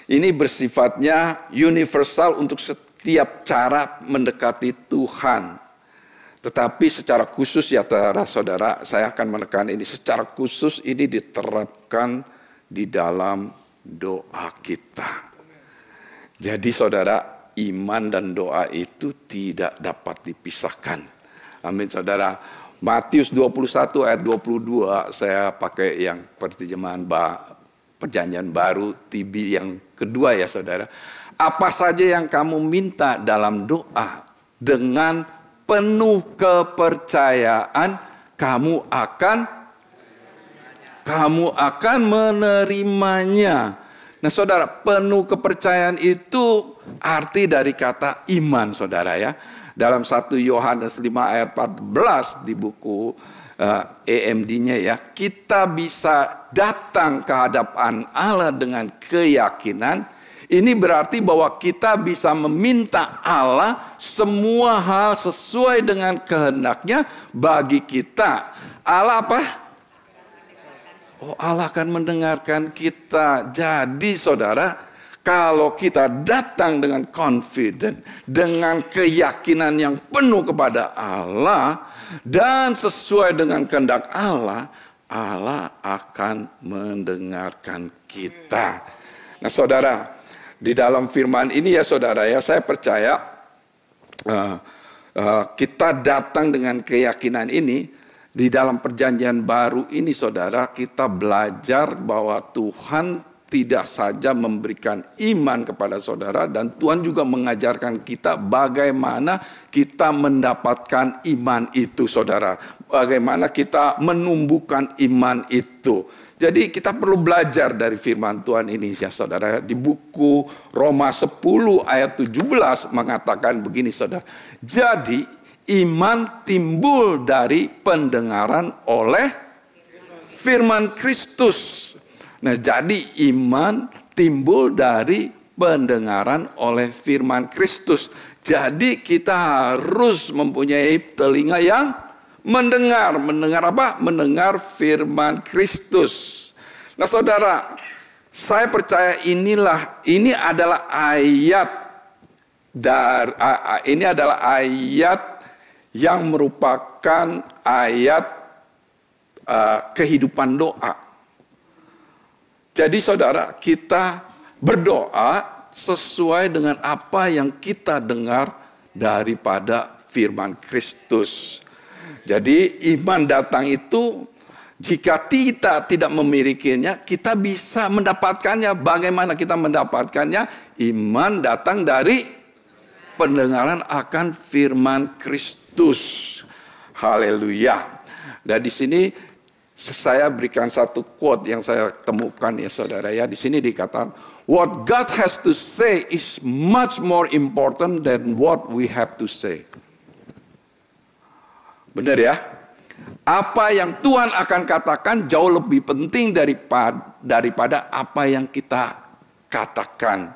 ini bersifatnya universal untuk setiap cara mendekati Tuhan. Tetapi secara khusus ya saudara, saya akan menekan ini. Secara khusus ini diterapkan di dalam doa kita. Jadi saudara, iman dan doa itu tidak dapat dipisahkan. Amin saudara. Matius 21 ayat 22, saya pakai yang terjemahan Perjanjian Baru TB yang kedua ya saudara. Apa saja yang kamu minta dalam doa, dengan penuh kepercayaan kamu akan menerimanya. Nah saudara, penuh kepercayaan itu arti dari kata iman saudara ya. Dalam 1 Yohanes 5 ayat 14 di buku EMD-nya ya. Kita bisa datang ke hadapan Allah dengan keyakinan. Ini berarti bahwa kita bisa meminta Allah semua hal sesuai dengan kehendaknya bagi kita. Allah apa? Oh, Allah akan mendengarkan kita. Jadi saudara, kalau kita datang dengan confident, dengan keyakinan yang penuh kepada Allah dan sesuai dengan kehendak Allah, Allah akan mendengarkan kita. Nah saudara, di dalam firman ini ya saudara ya, saya percaya kita datang dengan keyakinan ini. Di dalam perjanjian baru ini saudara, kita belajar bahwa Tuhan tidak saja memberikan iman kepada saudara, dan Tuhan juga mengajarkan kita bagaimana kita mendapatkan iman itu, saudara. Bagaimana kita menumbuhkan iman itu. Jadi kita perlu belajar dari firman Tuhan ini ya saudara. Di buku Roma 10 ayat 17 mengatakan begini saudara. Jadi iman timbul dari pendengaran oleh firman Kristus. Nah, jadi iman timbul dari pendengaran oleh firman Kristus. Jadi kita harus mempunyai telinga yang mendengar. Mendengar apa? Mendengar firman Kristus. Nah saudara, saya percaya ini adalah ayat yang merupakan ayat kehidupan doa. Jadi saudara, kita berdoa sesuai dengan apa yang kita dengar daripada firman Kristus. Jadi iman datang itu, jika kita tidak memilikinya, kita bisa mendapatkannya. Bagaimana kita mendapatkannya? Iman datang dari pendengaran akan firman Kristus. Haleluya. Dan di sini saya berikan satu quote yang saya temukan ya saudara ya. Di sini dikatakan, what God has to say is much more important than what we have to say. Benar ya? Apa yang Tuhan akan katakan jauh lebih penting daripada apa yang kita katakan.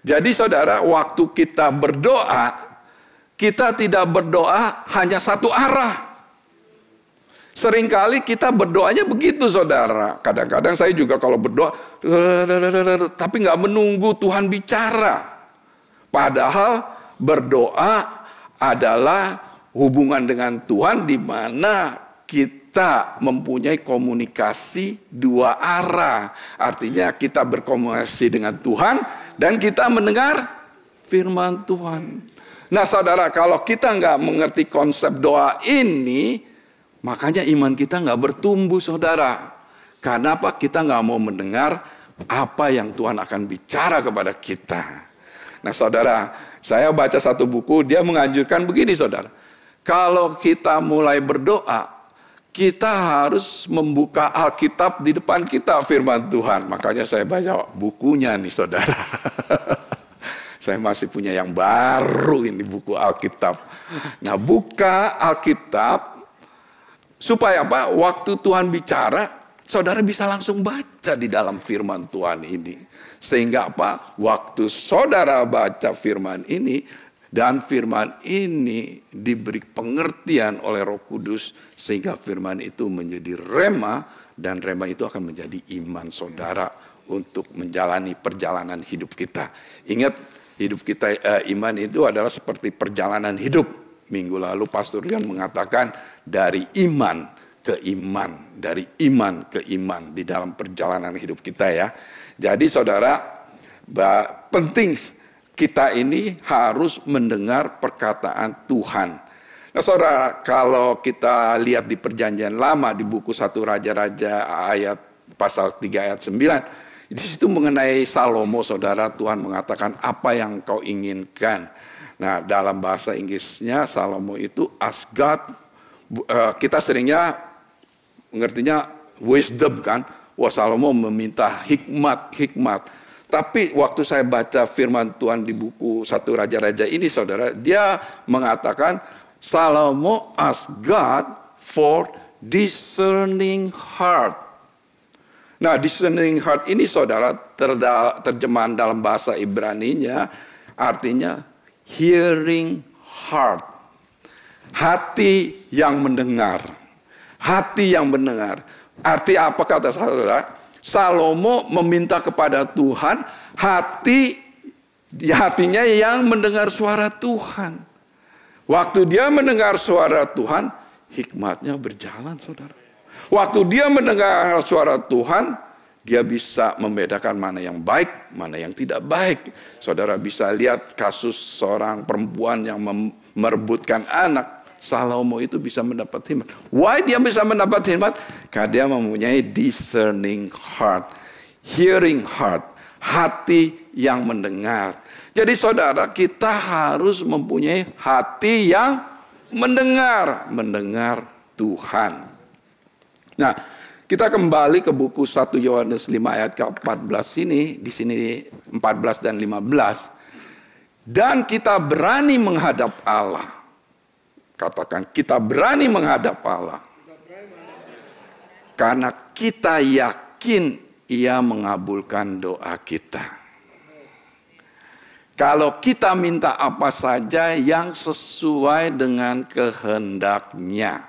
Jadi saudara, waktu kita berdoa, kita tidak berdoa hanya satu arah. Seringkali kita berdoanya begitu saudara. Kadang-kadang saya juga kalau berdoa, tapi nggak menunggu Tuhan bicara. Padahal berdoa adalah hubungan dengan Tuhan di mana kita mempunyai komunikasi dua arah. Artinya kita berkomunikasi dengan Tuhan dan kita mendengar firman Tuhan. Nah saudara, kalau kita nggak mengerti konsep doa ini, makanya iman kita nggak bertumbuh saudara. Karena apa? Kita nggak mau mendengar apa yang Tuhan akan bicara kepada kita. Nah saudara, saya baca satu buku, dia menganjurkan begini saudara. Kalau kita mulai berdoa, kita harus membuka Alkitab di depan kita, firman Tuhan. Makanya saya baca bukunya nih saudara. Saya masih punya yang baru ini, buku Alkitab. Nah, buka Alkitab supaya apa? Waktu Tuhan bicara, saudara bisa langsung baca di dalam firman Tuhan ini. Sehingga apa? Waktu saudara baca firman ini, dan firman ini diberi pengertian oleh Roh Kudus sehingga firman itu menjadi rema, dan rema itu akan menjadi iman saudara untuk menjalani perjalanan hidup kita. Ingat, hidup kita iman itu adalah seperti perjalanan hidup. Minggu lalu Pastor Rian mengatakan dari iman ke iman, dari iman ke iman di dalam perjalanan hidup kita ya. Jadi saudara, penting kita ini harus mendengar perkataan Tuhan. Nah saudara, kalau kita lihat di perjanjian lama di buku 1 Raja-Raja ayat pasal 3 ayat 9, di situ mengenai Salomo saudara, Tuhan mengatakan apa yang kau inginkan. Nah dalam bahasa Inggrisnya Salomo itu ask God, kita seringnya mengertinya wisdom kan. Wah Salomo meminta hikmat. Tapi waktu saya baca firman Tuhan di buku 1 Raja-Raja ini saudara, dia mengatakan Salomo ask God for discerning heart. Nah discerning heart ini saudara, terjemahan dalam bahasa Ibraninya artinya hearing heart. Hati yang mendengar. Hati yang mendengar. Arti apa kata saudara? Salomo meminta kepada Tuhan hatinya yang mendengar suara Tuhan. Waktu dia mendengar suara Tuhan, hikmatnya berjalan saudara. Waktu dia mendengar suara Tuhan, dia bisa membedakan mana yang baik, mana yang tidak baik. Saudara bisa lihat kasus seorang perempuan yang merebutkan anak. Salomo itu bisa mendapat hikmat. Why dia bisa mendapat hikmat? Karena dia mempunyai discerning heart. hearing heart, hati yang mendengar. Jadi saudara, kita harus mempunyai hati yang mendengar Tuhan. Nah, kita kembali ke buku 1 Yohanes 5 ayat ke-14 ini, di sini 14 dan 15. Dan kita berani menghadap Allah. Katakan, kita berani menghadap Allah. Karena kita yakin Ia mengabulkan doa kita. Kalau kita minta apa saja yang sesuai dengan kehendak-Nya.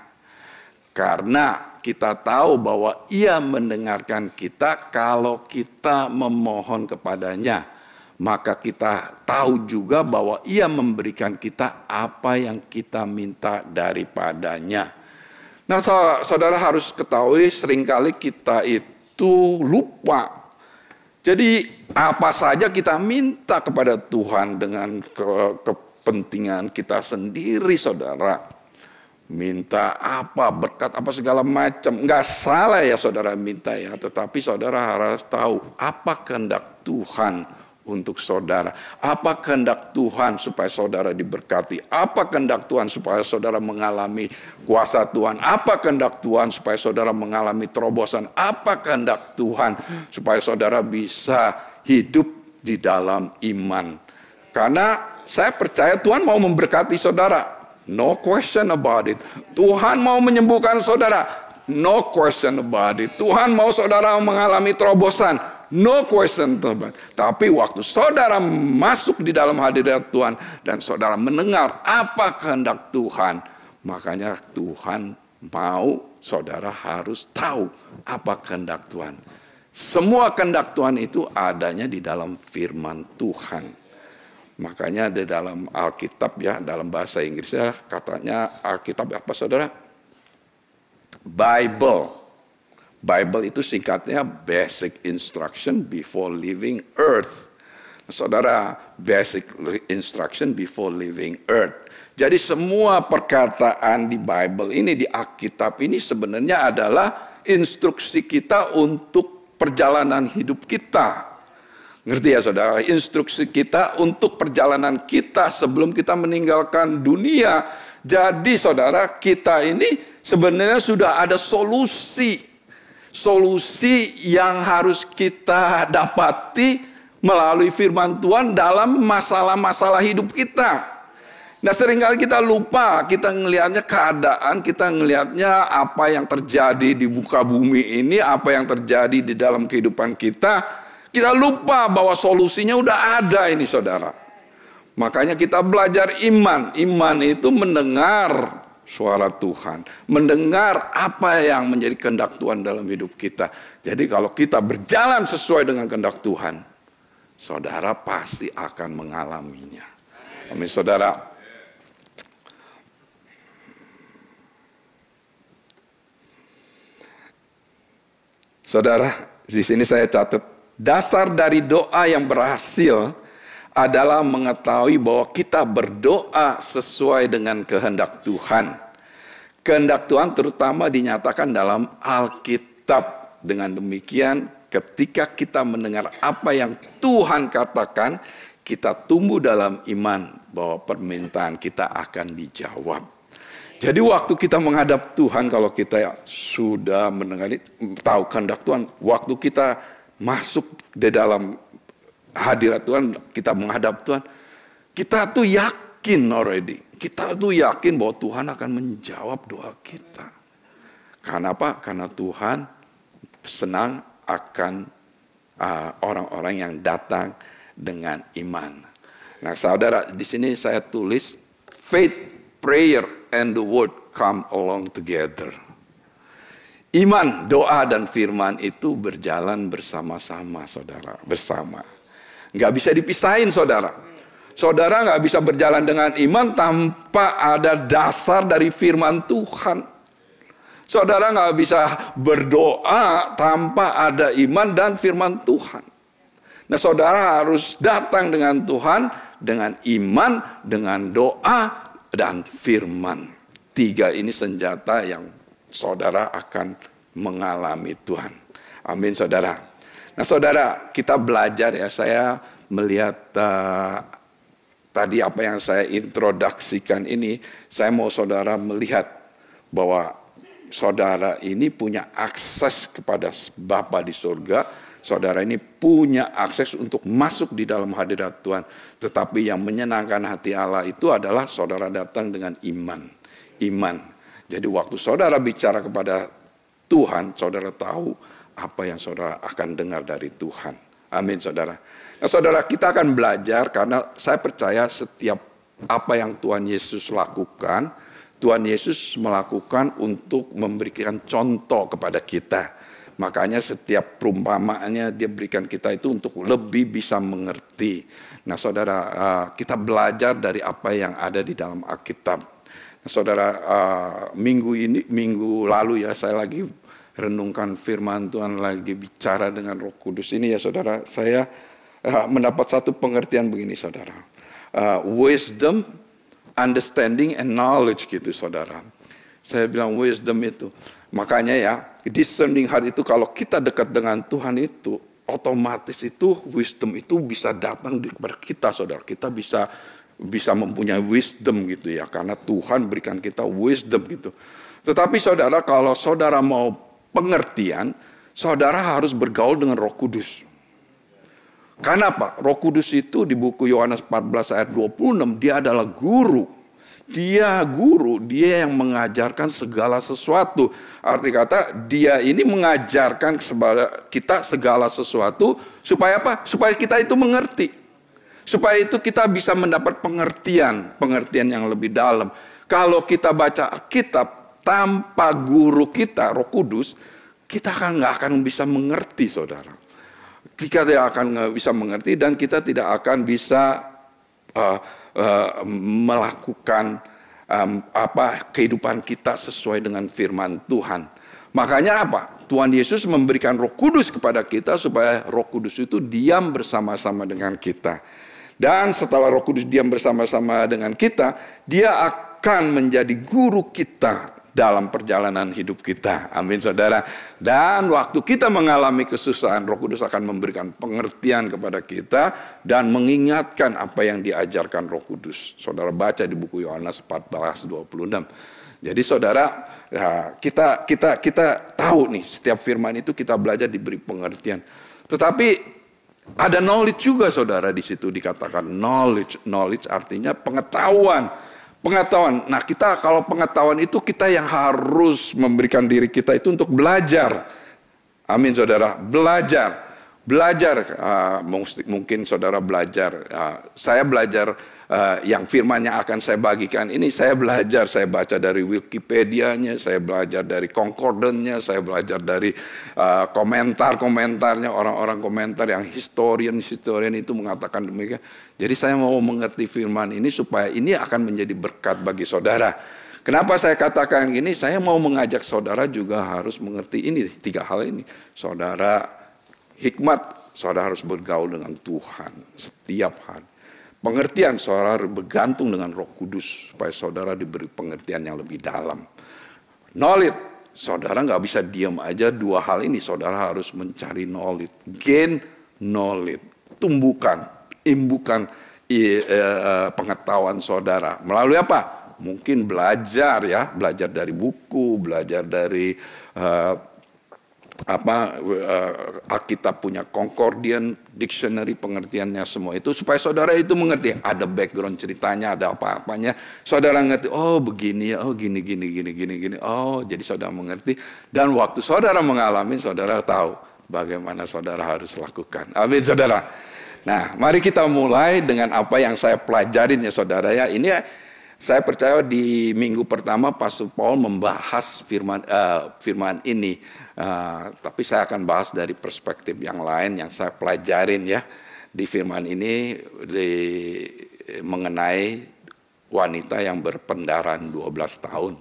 Karena kita tahu bahwa Ia mendengarkan kita kalau kita memohon kepada-Nya. Maka kita tahu juga bahwa Ia memberikan kita apa yang kita minta daripada-Nya. Nah, saudara harus ketahui seringkali kita itu lupa. Jadi apa saja kita minta kepada Tuhan dengan kepentingan kita sendiri, saudara. Minta apa, berkat apa segala macam. Enggak salah ya saudara minta ya. Tetapi saudara harus tahu apa kehendak Tuhan untuk saudara. Apa kehendak Tuhan supaya saudara diberkati. Apa kehendak Tuhan supaya saudara mengalami kuasa Tuhan. Apa kehendak Tuhan supaya saudara mengalami terobosan. Apa kehendak Tuhan supaya saudara bisa hidup di dalam iman. Karena saya percaya Tuhan mau memberkati saudara. No question about it. Tuhan mau menyembuhkan saudara. No question about it. Tuhan mau saudara mengalami terobosan. No question, teman. Tapi waktu saudara masuk di dalam hadirat Tuhan dan saudara mendengar apa kehendak Tuhan, makanya Tuhan mau saudara harus tahu apa kehendak Tuhan. Semua kehendak Tuhan itu adanya di dalam firman Tuhan. Makanya di dalam Alkitab ya, dalam bahasa Inggrisnya katanya Alkitab apa saudara? Bible. Bible itu singkatnya Basic Instruction Before Leaving Earth. Saudara, Basic Instruction Before Leaving Earth. Jadi semua perkataan di Bible ini, di Alkitab ini sebenarnya adalah instruksi kita untuk perjalanan hidup kita. Ngerti ya saudara? Instruksi kita untuk perjalanan kita sebelum kita meninggalkan dunia. Jadi saudara, kita ini sebenarnya sudah ada solusi yang harus kita dapati melalui firman Tuhan dalam masalah-masalah hidup kita. Nah, seringkali kita lupa, kita ngelihatnya keadaan, kita ngelihatnya apa yang terjadi di muka bumi ini, apa yang terjadi di dalam kehidupan kita. Kita lupa bahwa solusinya udah ada ini saudara. Makanya kita belajar iman. Iman itu mendengar suara Tuhan, mendengar apa yang menjadi kehendak Tuhan dalam hidup kita. Jadi kalau kita berjalan sesuai dengan kehendak Tuhan, saudara pasti akan mengalaminya. Amin saudara. Saudara, di sini saya catat, dasar dari doa yang berhasil adalah mengetahui bahwa kita berdoa sesuai dengan kehendak Tuhan. Kehendak Tuhan terutama dinyatakan dalam Alkitab. Dengan demikian, ketika kita mendengar apa yang Tuhan katakan, kita tumbuh dalam iman bahwa permintaan kita akan dijawab. Jadi waktu kita menghadap Tuhan, kalau kita sudah mendengar, tahu kehendak Tuhan, waktu kita masuk di dalam hadirat Tuhan, kita menghadap Tuhan, kita tuh yakin already. Kita tuh yakin bahwa Tuhan akan menjawab doa kita. Karena apa? Karena Tuhan senang akan orang-orang yang datang dengan iman. Nah, saudara, di sini saya tulis faith, prayer, and the word come along together. Iman, doa, dan firman itu berjalan bersama-sama, saudara, bersama. Nggak bisa dipisahin saudara. Saudara nggak bisa berjalan dengan iman tanpa ada dasar dari firman Tuhan. Saudara nggak bisa berdoa tanpa ada iman dan firman Tuhan. Nah saudara harus datang dengan Tuhan, dengan iman, dengan doa, dan firman. 3 ini senjata yang saudara akan mengalami Tuhan. Amin saudara. Nah saudara, kita belajar ya, saya melihat tadi apa yang saya introduksikan ini, saya mau saudara melihat bahwa saudara ini punya akses kepada Bapa di surga. Saudara ini punya akses untuk masuk di dalam hadirat Tuhan. Tetapi yang menyenangkan hati Allah itu adalah saudara datang dengan iman. Iman. Jadi waktu saudara bicara kepada Tuhan, saudara tahu apa yang saudara akan dengar dari Tuhan. Amin saudara. Nah saudara, kita akan belajar karena saya percaya setiap apa yang Tuhan Yesus lakukan, Tuhan Yesus melakukan untuk memberikan contoh kepada kita. Makanya setiap perumpamaannya dia berikan kita itu untuk lebih bisa mengerti. Nah saudara, kita belajar dari apa yang ada di dalam Alkitab. Nah, saudara, minggu lalu ya saya lagi renungkan firman Tuhan, lagi bicara dengan Roh Kudus ini ya saudara. Saya mendapat satu pengertian begini saudara. Wisdom, understanding and knowledge gitu saudara. Saya bilang wisdom itu. Makanya ya, discerning heart itu kalau kita dekat dengan Tuhan itu, otomatis itu wisdom itu bisa datang kepada kita saudara. Kita bisa mempunyai wisdom gitu ya, karena Tuhan berikan kita wisdom gitu. Tetapi saudara, kalau saudara mau pengertian, saudara harus bergaul dengan Roh Kudus. Karena apa? Roh Kudus itu di buku Yohanes 14 ayat 26, dia adalah guru. Dia guru, dia yang mengajarkan segala sesuatu. Arti kata, dia ini mengajarkan kepada kita segala sesuatu supaya apa? Supaya kita itu mengerti. Supaya itu kita bisa mendapat pengertian yang lebih dalam. Kalau kita baca Alkitab tanpa guru kita, Roh Kudus, kita nggak akan bisa mengerti, saudara. Kita tidak akan bisa mengerti dan kita tidak akan bisa melakukan kehidupan kita sesuai dengan firman Tuhan. Makanya apa? Tuhan Yesus memberikan Roh Kudus kepada kita supaya Roh Kudus itu diam bersama-sama dengan kita. Dan setelah Roh Kudus diam bersama-sama dengan kita, dia akan menjadi guru kita dalam perjalanan hidup kita. Amin saudara. Dan waktu kita mengalami kesusahan, Roh Kudus akan memberikan pengertian kepada kita dan mengingatkan apa yang diajarkan Roh Kudus. Saudara baca di buku Yohanes 14:26. Jadi saudara, ya, kita tahu nih, setiap firman itu kita belajar diberi pengertian. Tetapi ada knowledge juga saudara, di situ dikatakan knowledge artinya pengetahuan. Nah kita kalau pengetahuan itu kita yang harus memberikan diri kita itu untuk belajar. Amin saudara, belajar. Mungkin saudara belajar. Saya belajar yang firman yang akan saya bagikan ini saya belajar. Saya baca dari Wikipedia-nya, saya belajar dari Concordance-nya, saya belajar dari komentar-komentarnya, orang-orang komentar yang historian itu mengatakan demikian. Jadi saya mau mengerti firman ini supaya ini akan menjadi berkat bagi saudara. Kenapa saya katakan ini? Saya mau mengajak saudara juga harus mengerti ini, 3 hal ini. Saudara hikmat, saudara harus bergaul dengan Tuhan setiap hari. Pengertian, saudara harus bergantung dengan Roh Kudus supaya saudara diberi pengertian yang lebih dalam. Knowledge, saudara nggak bisa diam aja. 2 hal ini saudara harus mencari knowledge, gain knowledge, imbukan pengetahuan saudara. Melalui apa? Mungkin belajar ya, belajar dari buku, belajar dari Alkitab punya Concordance, dictionary, pengertiannya semua itu supaya saudara itu mengerti. Ada background ceritanya, ada apa-apanya. Saudara ngerti, oh begini ya, oh gini. Oh, jadi saudara mengerti. Dan waktu saudara mengalami, saudara tahu bagaimana saudara harus lakukan. Amin saudara. Nah, mari kita mulai dengan apa yang saya pelajarin ya saudara ya. Ini saya percaya di minggu pertama Pastor Paul membahas firman ini. Tapi saya akan bahas dari perspektif yang lain yang saya pelajarin ya. Di firman ini mengenai wanita yang berpendaran 12 tahun.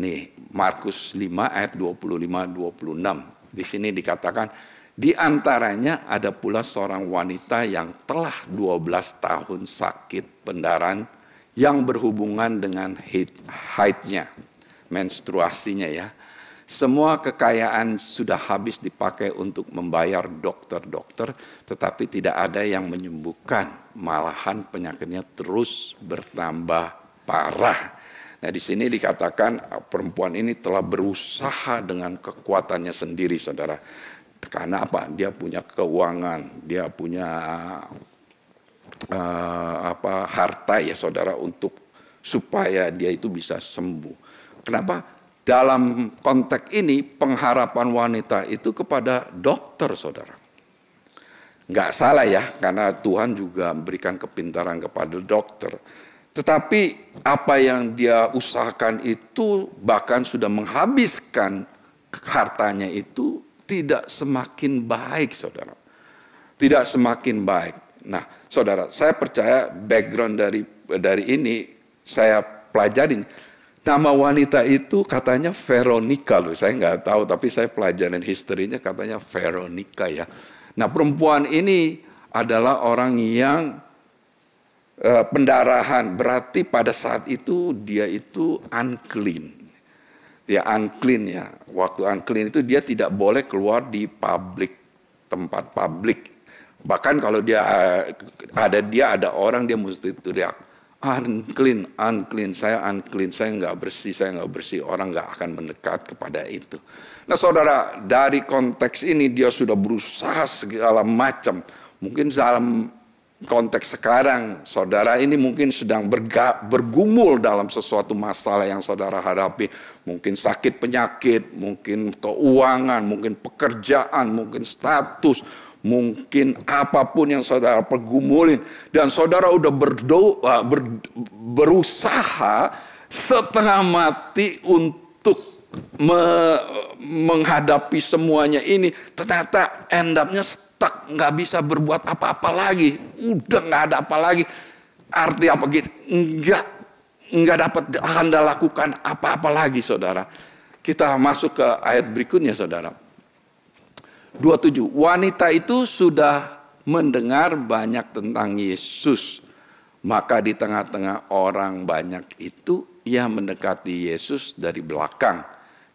Nih, Markus 5 ayat 25-26. Di sini dikatakan, di antaranya ada pula seorang wanita yang telah 12 tahun sakit pendaran yang berhubungan dengan haidnya, menstruasinya ya. Semua kekayaan sudah habis dipakai untuk membayar dokter-dokter, tetapi tidak ada yang menyembuhkan. Malahan penyakitnya terus bertambah parah. Nah, di sini dikatakan perempuan ini telah berusaha dengan kekuatannya sendiri, saudara. Karena apa? Dia punya keuangan, dia punya harta ya, saudara, untuk supaya dia itu bisa sembuh. Kenapa? Dalam konteks ini pengharapan wanita itu kepada dokter, saudara. Nggak salah ya, karena Tuhan juga memberikan kepintaran kepada dokter. Tetapi apa yang dia usahakan itu bahkan sudah menghabiskan hartanya itu tidak semakin baik, saudara. Tidak semakin baik. Nah, saudara, saya percaya background dari ini saya pelajarin. Nama wanita itu katanya Veronica loh, saya nggak tahu, tapi saya pelajarin historinya katanya Veronica ya. Nah, perempuan ini adalah orang yang pendarahan, berarti pada saat itu dia itu unclean. Dia unclean ya, waktu unclean itu dia tidak boleh keluar di publik, tempat publik. Bahkan kalau dia ada orang dia mesti teriak, unclean, unclean, saya nggak bersih, orang nggak akan mendekat kepada itu. Nah, saudara, dari konteks ini dia sudah berusaha segala macam. Mungkin dalam konteks sekarang, saudara ini mungkin sedang bergumul dalam sesuatu masalah yang saudara hadapi. Mungkin sakit penyakit, mungkin keuangan, mungkin pekerjaan, mungkin status, mungkin apapun yang saudara pergumulin, dan saudara udah berusaha setengah mati untuk menghadapi semuanya ini, ternyata end up-nya stuck, nggak bisa berbuat apa-apa lagi, udah nggak ada apa lagi. Arti apa gitu? Nggak dapat Anda lakukan apa-apa lagi, saudara. Kita masuk ke ayat berikutnya, saudara. 27, wanita itu sudah mendengar banyak tentang Yesus. Maka di tengah-tengah orang banyak itu, ia mendekati Yesus dari belakang.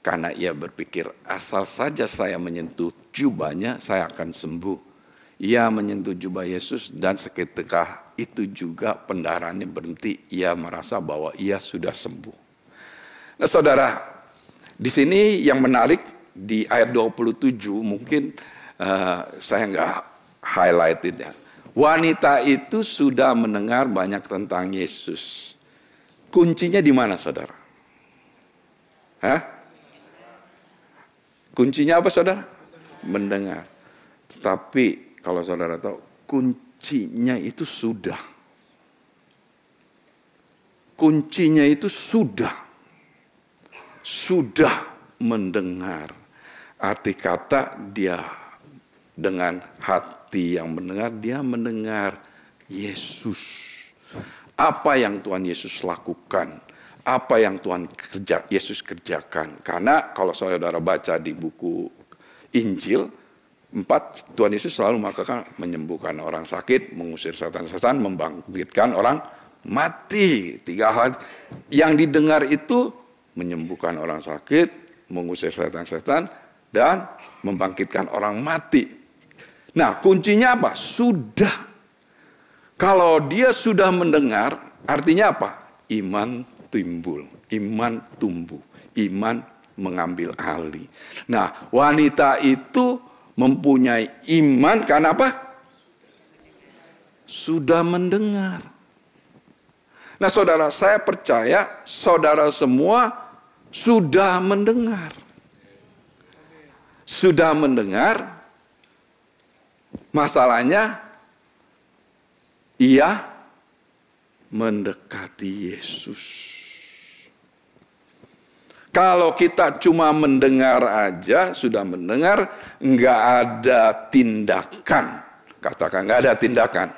Karena ia berpikir, asal saja saya menyentuh jubahnya, saya akan sembuh. Ia menyentuh jubah Yesus dan seketika itu juga pendarahannya berhenti. Ia merasa bahwa ia sudah sembuh. Nah, saudara, di sini yang menarik, di ayat 27 mungkin saya nggak highlighted ya. Wanita itu sudah mendengar banyak tentang Yesus. Kuncinya di mana, saudara? Hah? Kuncinya apa, saudara? Mendengar. Tapi kalau saudara tahu, kuncinya itu sudah. Kuncinya itu sudah mendengar. Arti kata dia dengan hati yang mendengar, dia mendengar Yesus. Apa yang Tuhan Yesus lakukan, apa yang Yesus kerjakan. Karena kalau saudara baca di buku Injil 4, Tuhan Yesus selalu melakukan menyembuhkan orang sakit, mengusir setan-setan, membangkitkan orang mati. 3 hal yang didengar itu, menyembuhkan orang sakit, mengusir setan-setan, dan membangkitkan orang mati. Nah, kuncinya apa? Sudah. Kalau dia sudah mendengar, artinya apa? Iman timbul, iman tumbuh, iman mengambil alih. Nah, wanita itu mempunyai iman karena apa? Sudah mendengar. Nah, saudara, saya percaya saudara semua sudah mendengar. Sudah mendengar, masalahnya ia mendekati Yesus. Kalau kita cuma mendengar aja, sudah mendengar, nggak ada tindakan. Katakan nggak ada tindakan,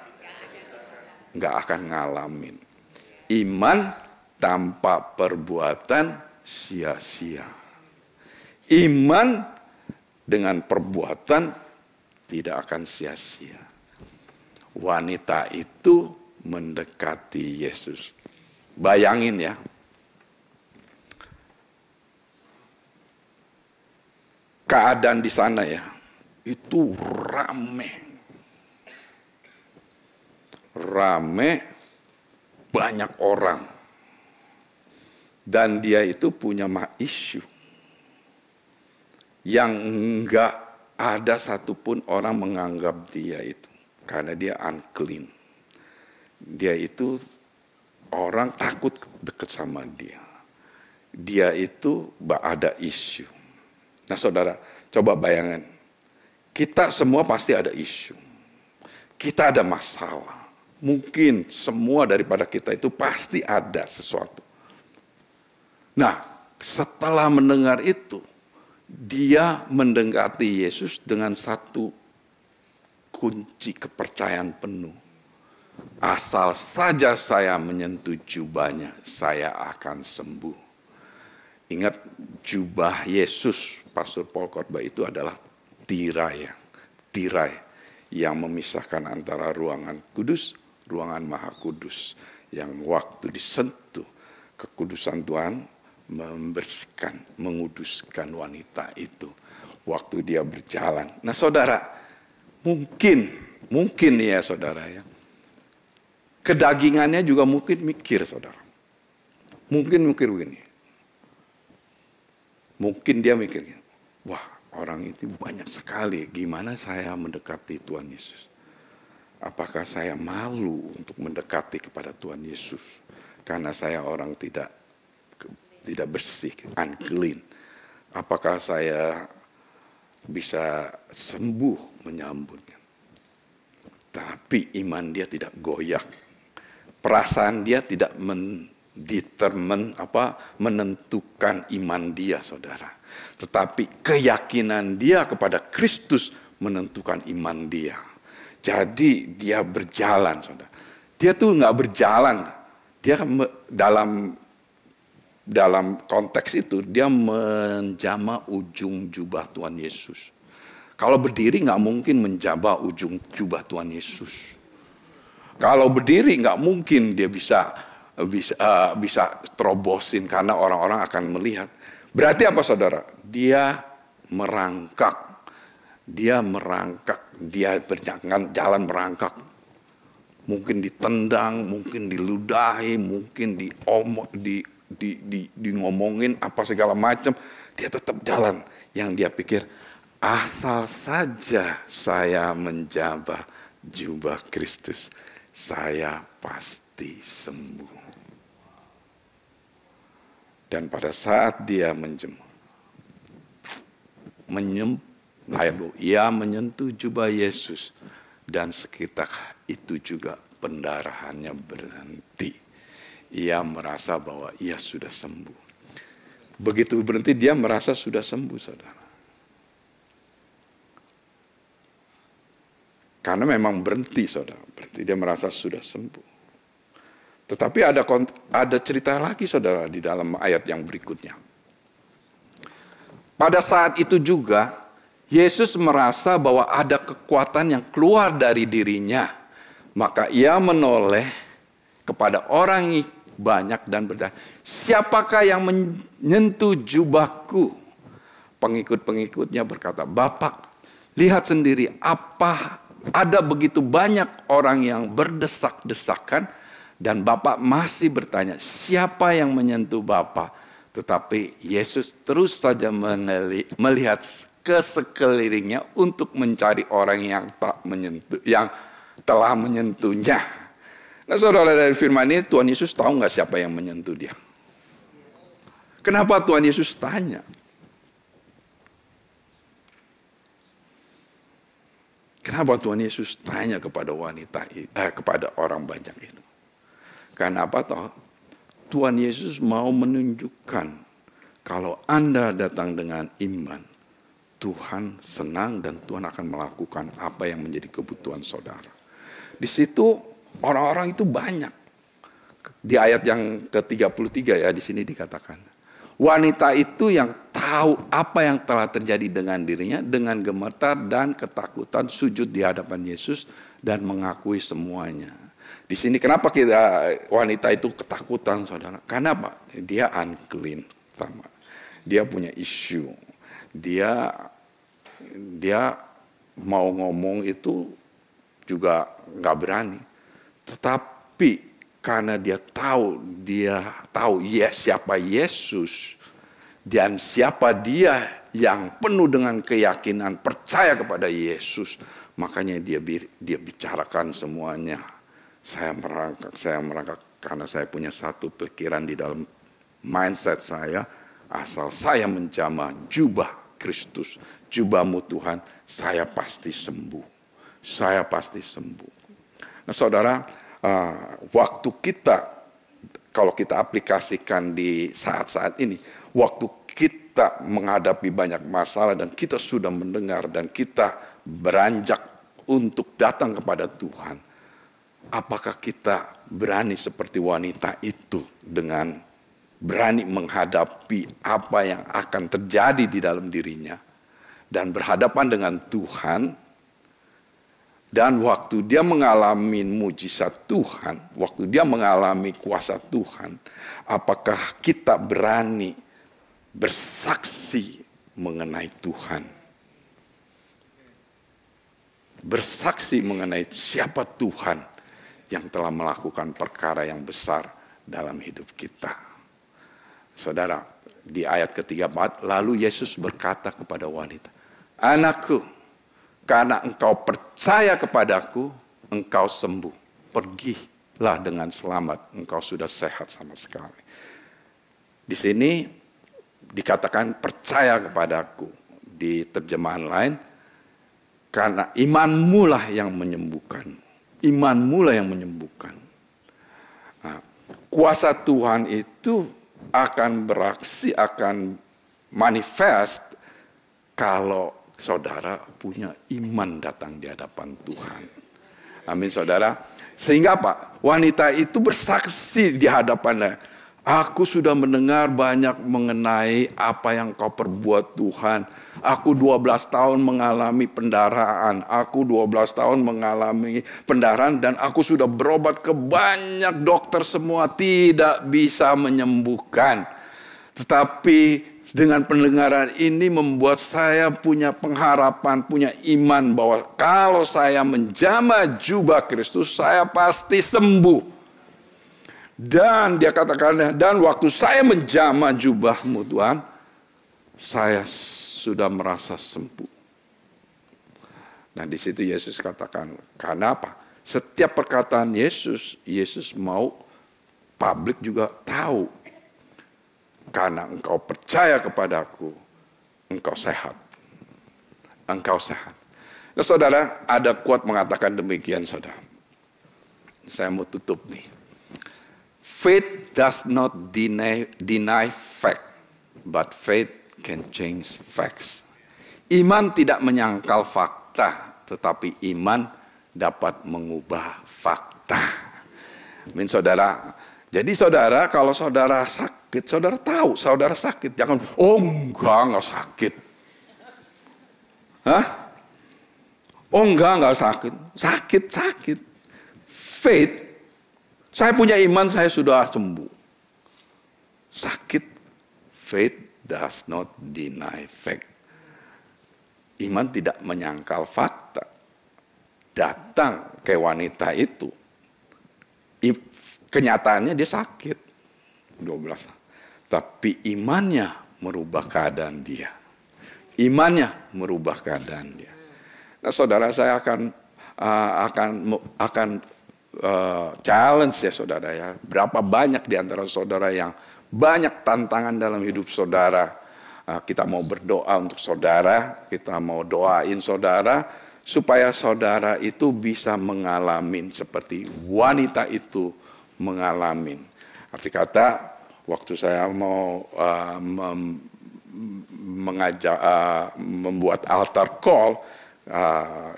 nggak akan ngalamin. Iman tanpa perbuatan sia-sia. Iman dengan perbuatan tidak akan sia-sia. Wanita itu mendekati Yesus. Bayangin ya. keadaan di sana ya, itu rame, banyak orang. Dan dia itu punya issue yang enggak ada satupun orang menganggap dia itu, karena dia unclean. Dia itu orang takut dekat sama dia. Dia itu ada isu. Nah saudara, coba bayangkan. Kita semua pasti ada isu. Kita ada masalah. Mungkin semua daripada kita itu pasti ada sesuatu. Nah, setelah mendengar itu, dia mendekati Yesus dengan satu kunci kepercayaan penuh. Asal saja saya menyentuh jubahnya, saya akan sembuh. Ingat, jubah Yesus, Pastor Paul khotbah itu adalah tirai yang memisahkan antara ruangan kudus, ruangan maha kudus. Yang waktu disentuh kekudusan Tuhan, membersihkan, menguduskan wanita itu waktu dia berjalan. Nah saudara, mungkin ya saudara ya, kedagingannya juga mungkin mikir saudara. Mungkin mikir begini. Mungkin dia mikir, wah orang itu banyak sekali, gimana saya mendekati Tuhan Yesus? Apakah saya malu untuk mendekati kepada Tuhan Yesus? Karena saya orang tidak bersih, unclean. Apakah saya bisa sembuh menyambutnya? Tapi iman dia tidak goyak. Perasaan dia tidak menentukan iman dia, saudara. Tetapi keyakinan dia kepada Kristus menentukan iman dia. Jadi dia berjalan, saudara. Dia tuh nggak berjalan. Dia dalam konteks itu dia menjama ujung jubah Tuhan Yesus. Kalau berdiri nggak mungkin menjama ujung jubah Tuhan Yesus. Kalau berdiri nggak mungkin dia bisa terobosin karena orang-orang akan melihat. Berarti apa saudara? Dia merangkak, dia berjalan merangkak. Mungkin ditendang, mungkin diludahi, mungkin ngomongin apa segala macam, dia tetap jalan. Yang dia pikir, asal saja saya menjabah jubah Kristus, saya pasti sembuh. Dan pada saat dia menyentuh jubah Yesus, dan sekitar itu juga pendarahannya berhenti. Ia merasa bahwa ia sudah sembuh. Begitu berhenti dia merasa sudah sembuh, saudara. Karena memang berhenti, saudara. Berhenti, dia merasa sudah sembuh. Tetapi ada cerita lagi, saudara, di dalam ayat yang berikutnya. Pada saat itu juga, Yesus merasa bahwa ada kekuatan yang keluar dari dirinya. Maka ia menoleh kepada orang banyak dan bertanya, siapakah yang menyentuh jubahku? Pengikut-pengikutnya berkata, Bapak, lihat sendiri apa ada begitu banyak orang yang berdesak-desakan dan Bapak masih bertanya, siapa yang menyentuh Bapak? Tetapi Yesus terus saja melihat ke sekelilingnya untuk mencari orang yang telah menyentuhnya. Nah saudara, dari firman ini Tuhan Yesus tahu nggak siapa yang menyentuh dia? Kenapa Tuhan Yesus tanya? Kenapa Tuhan Yesus tanya kepada kepada orang banyak itu? Karena apa toh? Tuhan Yesus mau menunjukkan kalau Anda datang dengan iman, Tuhan senang dan Tuhan akan melakukan apa yang menjadi kebutuhan saudara. Di situ orang-orang itu banyak. Di ayat yang ke-33 ya, di sini dikatakan. Wanita itu yang tahu apa yang telah terjadi dengan dirinya, dengan gemetar dan ketakutan sujud di hadapan Yesus dan mengakui semuanya. Di sini kenapa wanita itu ketakutan, saudara? Karena apa? Dia unclean. Dia punya isu. Dia dia mau ngomong itu juga nggak berani. Tetapi karena dia tahu siapa Yesus dan siapa dia yang penuh dengan keyakinan percaya kepada Yesus, makanya dia bicarakan semuanya. Saya merangkak karena saya punya satu pikiran di dalam mindset saya, asal saya menjamah jubah Kristus, jubahmu Tuhan, saya pasti sembuh. Saya pasti sembuh. Nah saudara, waktu kita, kalau kita aplikasikan di saat-saat ini, waktu kita menghadapi banyak masalah dan kita sudah mendengar dan kita beranjak untuk datang kepada Tuhan, apakah kita berani seperti wanita itu dengan berani menghadapi apa yang akan terjadi di dalam dirinya dan berhadapan dengan Tuhan? Dan waktu dia mengalami mujizat Tuhan, waktu dia mengalami kuasa Tuhan, apakah kita berani bersaksi mengenai Tuhan? Bersaksi mengenai siapa Tuhan yang telah melakukan perkara yang besar dalam hidup kita. Saudara, di ayat ke-34, lalu Yesus berkata kepada wanita, "Anakku, karena engkau percaya kepadaku, engkau sembuh. Pergilah dengan selamat, engkau sudah sehat sama sekali." Di sini dikatakan percaya kepadaku. Di terjemahan lain, karena imanmu lah yang menyembuhkan. Imanmu lah yang menyembuhkan. Nah, kuasa Tuhan itu akan beraksi, akan manifest kalau saudara punya iman datang di hadapan Tuhan. Amin saudara. Sehingga apa? Wanita itu bersaksi di hadapannya. Aku sudah mendengar banyak mengenai apa yang kau perbuat Tuhan. Aku 12 tahun mengalami pendarahan. Aku 12 tahun mengalami pendarahan dan aku sudah berobat ke banyak dokter semua tidak bisa menyembuhkan. Tetapi dengan pendengaran ini membuat saya punya pengharapan, punya iman bahwa kalau saya menjamah jubah Kristus, saya pasti sembuh. Dan dia katakan, dan waktu saya menjamah jubahmu Tuhan, saya sudah merasa sembuh. Nah di situ Yesus katakan, karena apa? Setiap perkataan Yesus mau publik juga tahu. Karena engkau percaya kepadaku, engkau sehat. Engkau sehat. Nah saudara, ada quote mengatakan demikian saudara. Saya mau tutup nih. Faith does not deny fact, but faith can change facts. Iman tidak menyangkal fakta, tetapi iman dapat mengubah fakta. Amin saudara. Jadi saudara, kalau saudara sakit, saudara tahu saudara sakit. Jangan, oh enggak sakit. Hah? Oh enggak sakit. Sakit. Faith, saya punya iman, saya sudah sembuh. Sakit, faith does not deny fact. Iman tidak menyangkal fakta. Datang ke wanita itu. Kenyataannya dia sakit 12. Tapi imannya merubah keadaan dia. Imannya merubah keadaan dia. Nah, saudara, saya akan challenge ya saudara ya. Berapa banyak di antara saudara yang banyak tantangan dalam hidup saudara. Kita mau berdoa untuk saudara, kita mau doain saudara supaya saudara itu bisa mengalami seperti wanita itu mengalami. Arti kata, waktu saya mau membuat altar call,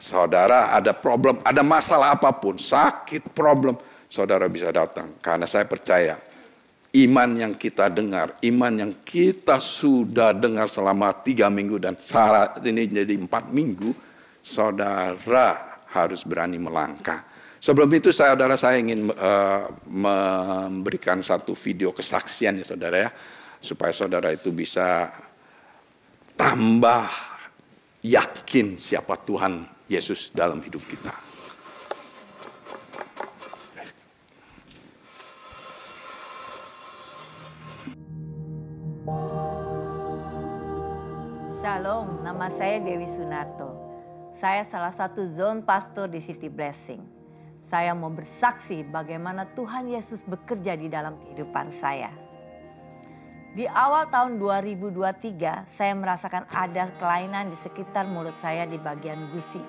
saudara ada problem, ada masalah apapun, sakit, problem, saudara bisa datang. Karena saya percaya, iman yang kita dengar, iman yang kita sudah dengar selama 3 minggu dan saat ini jadi 4 minggu, saudara harus berani melangkah. Sebelum itu saudara, saya ingin memberikan satu video kesaksian ya saudara ya. Supaya saudara itu bisa tambah yakin siapa Tuhan Yesus dalam hidup kita. Shalom, nama saya Dewi Sunarto. Saya salah satu zone pastor di City Blessing. Saya mau bersaksi bagaimana Tuhan Yesus bekerja di dalam kehidupan saya. Di awal tahun 2023, saya merasakan ada kelainan di sekitar mulut saya di bagian gusi.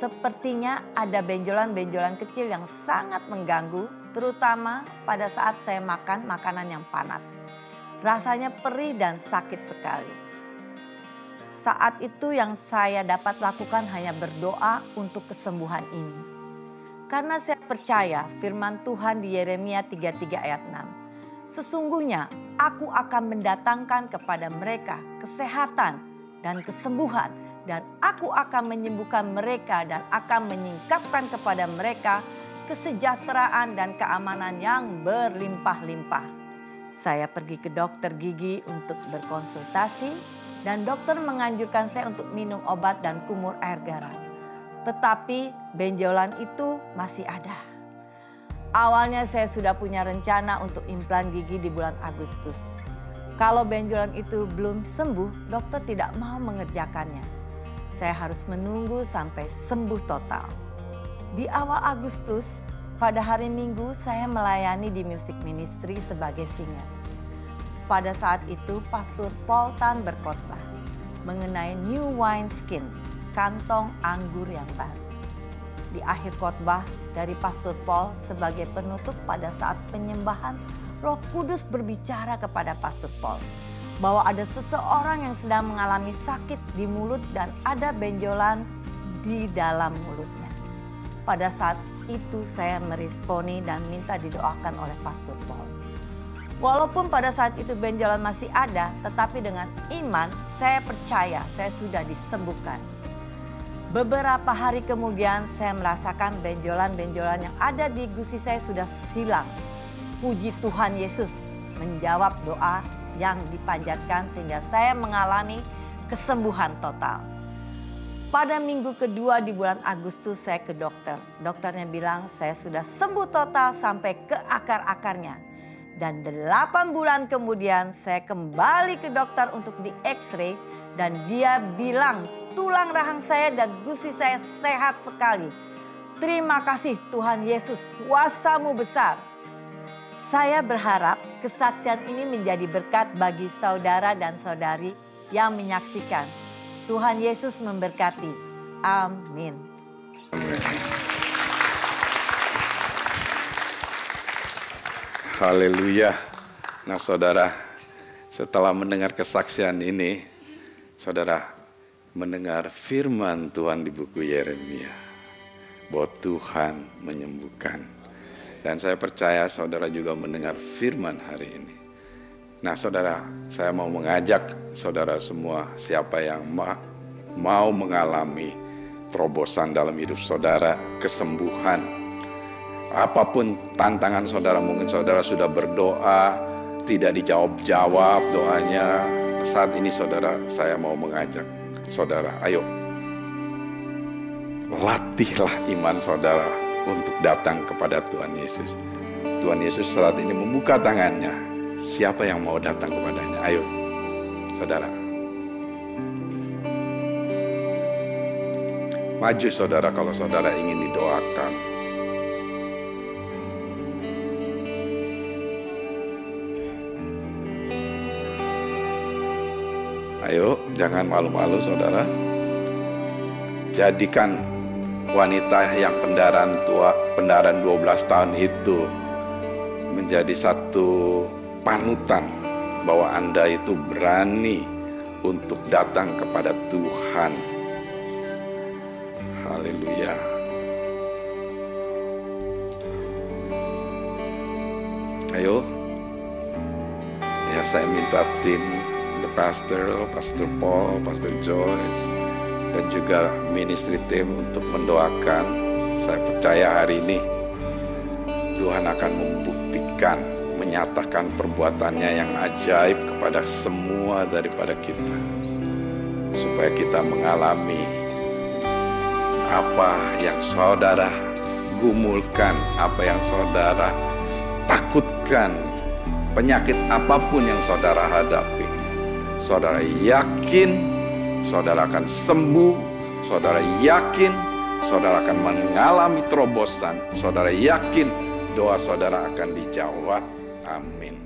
Sepertinya ada benjolan-benjolan kecil yang sangat mengganggu, terutama pada saat saya makan makanan yang panas. Rasanya perih dan sakit sekali. Saat itu yang saya dapat lakukan hanya berdoa untuk kesembuhan ini. Karena saya percaya firman Tuhan di Yeremia 33 ayat 6. Sesungguhnya aku akan mendatangkan kepada mereka kesehatan dan kesembuhan. Dan aku akan menyembuhkan mereka dan akan menyingkapkan kepada mereka kesejahteraan dan keamanan yang berlimpah-limpah. Saya pergi ke dokter gigi untuk berkonsultasi dan dokter menganjurkan saya untuk minum obat dan kumur air garam. Tetapi benjolan itu masih ada. Awalnya saya sudah punya rencana untuk implan gigi di bulan Agustus. Kalau benjolan itu belum sembuh, dokter tidak mau mengerjakannya. Saya harus menunggu sampai sembuh total. Di awal Agustus, pada hari Minggu saya melayani di Music Ministry sebagai singer. Pada saat itu Pastor Paul Tan berkhotbah mengenai New Wine Skin, kantong anggur yang baru. Di akhir khotbah dari Pastor Paul sebagai penutup pada saat penyembahan, Roh Kudus berbicara kepada Pastor Paul bahwa ada seseorang yang sedang mengalami sakit di mulut dan ada benjolan di dalam mulutnya. Pada saat itu saya meresponi dan minta didoakan oleh Pastor Paul. Walaupun pada saat itu benjolan masih ada, tetapi dengan iman saya percaya saya sudah disembuhkan. Beberapa hari kemudian saya merasakan benjolan-benjolan yang ada di gusi saya sudah hilang. Puji Tuhan Yesus menjawab doa yang dipanjatkan sehingga saya mengalami kesembuhan total. Pada minggu kedua di bulan Agustus saya ke dokter. Dokternya bilang saya sudah sembuh total sampai ke akar-akarnya. Dan 8 bulan kemudian saya kembali ke dokter untuk di X-ray dan dia bilang tulang rahang saya dan gusi saya sehat sekali. Terima kasih Tuhan Yesus, kuasa-Mu besar. Saya berharap kesaksian ini menjadi berkat bagi saudara dan saudari yang menyaksikan. Tuhan Yesus memberkati. Amin. Haleluya. Nah saudara, setelah mendengar kesaksian ini, saudara mendengar firman Tuhan di buku Yeremia. Bahwa Tuhan menyembuhkan. Dan saya percaya saudara juga mendengar firman hari ini. Nah saudara, saya mau mengajak saudara semua siapa yang mau mengalami terobosan dalam hidup saudara, kesembuhan. Apapun tantangan saudara, mungkin saudara sudah berdoa, tidak dijawab-jawab doanya. Saat ini saudara, saya mau mengajak saudara, ayo latihlah iman saudara untuk datang kepada Tuhan Yesus. Tuhan Yesus saat ini membuka tangannya. Siapa yang mau datang kepadanya? Ayo, saudara. Maju saudara kalau saudara ingin didoakan. Ayo, jangan malu-malu saudara. Jadikan wanita yang pendaran 12 tahun itu menjadi satu panutan bahwa Anda itu berani untuk datang kepada Tuhan. Haleluya. Ayo. Ya, saya minta tim the pastor, Pastor Paul, Pastor Joyce dan juga ministry team untuk mendoakan. Saya percaya hari ini Tuhan akan membuktikan, menyatakan perbuatannya yang ajaib kepada semua daripada kita. supaya kita mengalami apa yang saudara gumulkan, apa yang saudara takutkan, penyakit apapun yang saudara hadapi. Saudara yakin saudara akan sembuh, saudara yakin saudara akan mengalami terobosan, saudara yakin doa saudara akan dijawab. Amin.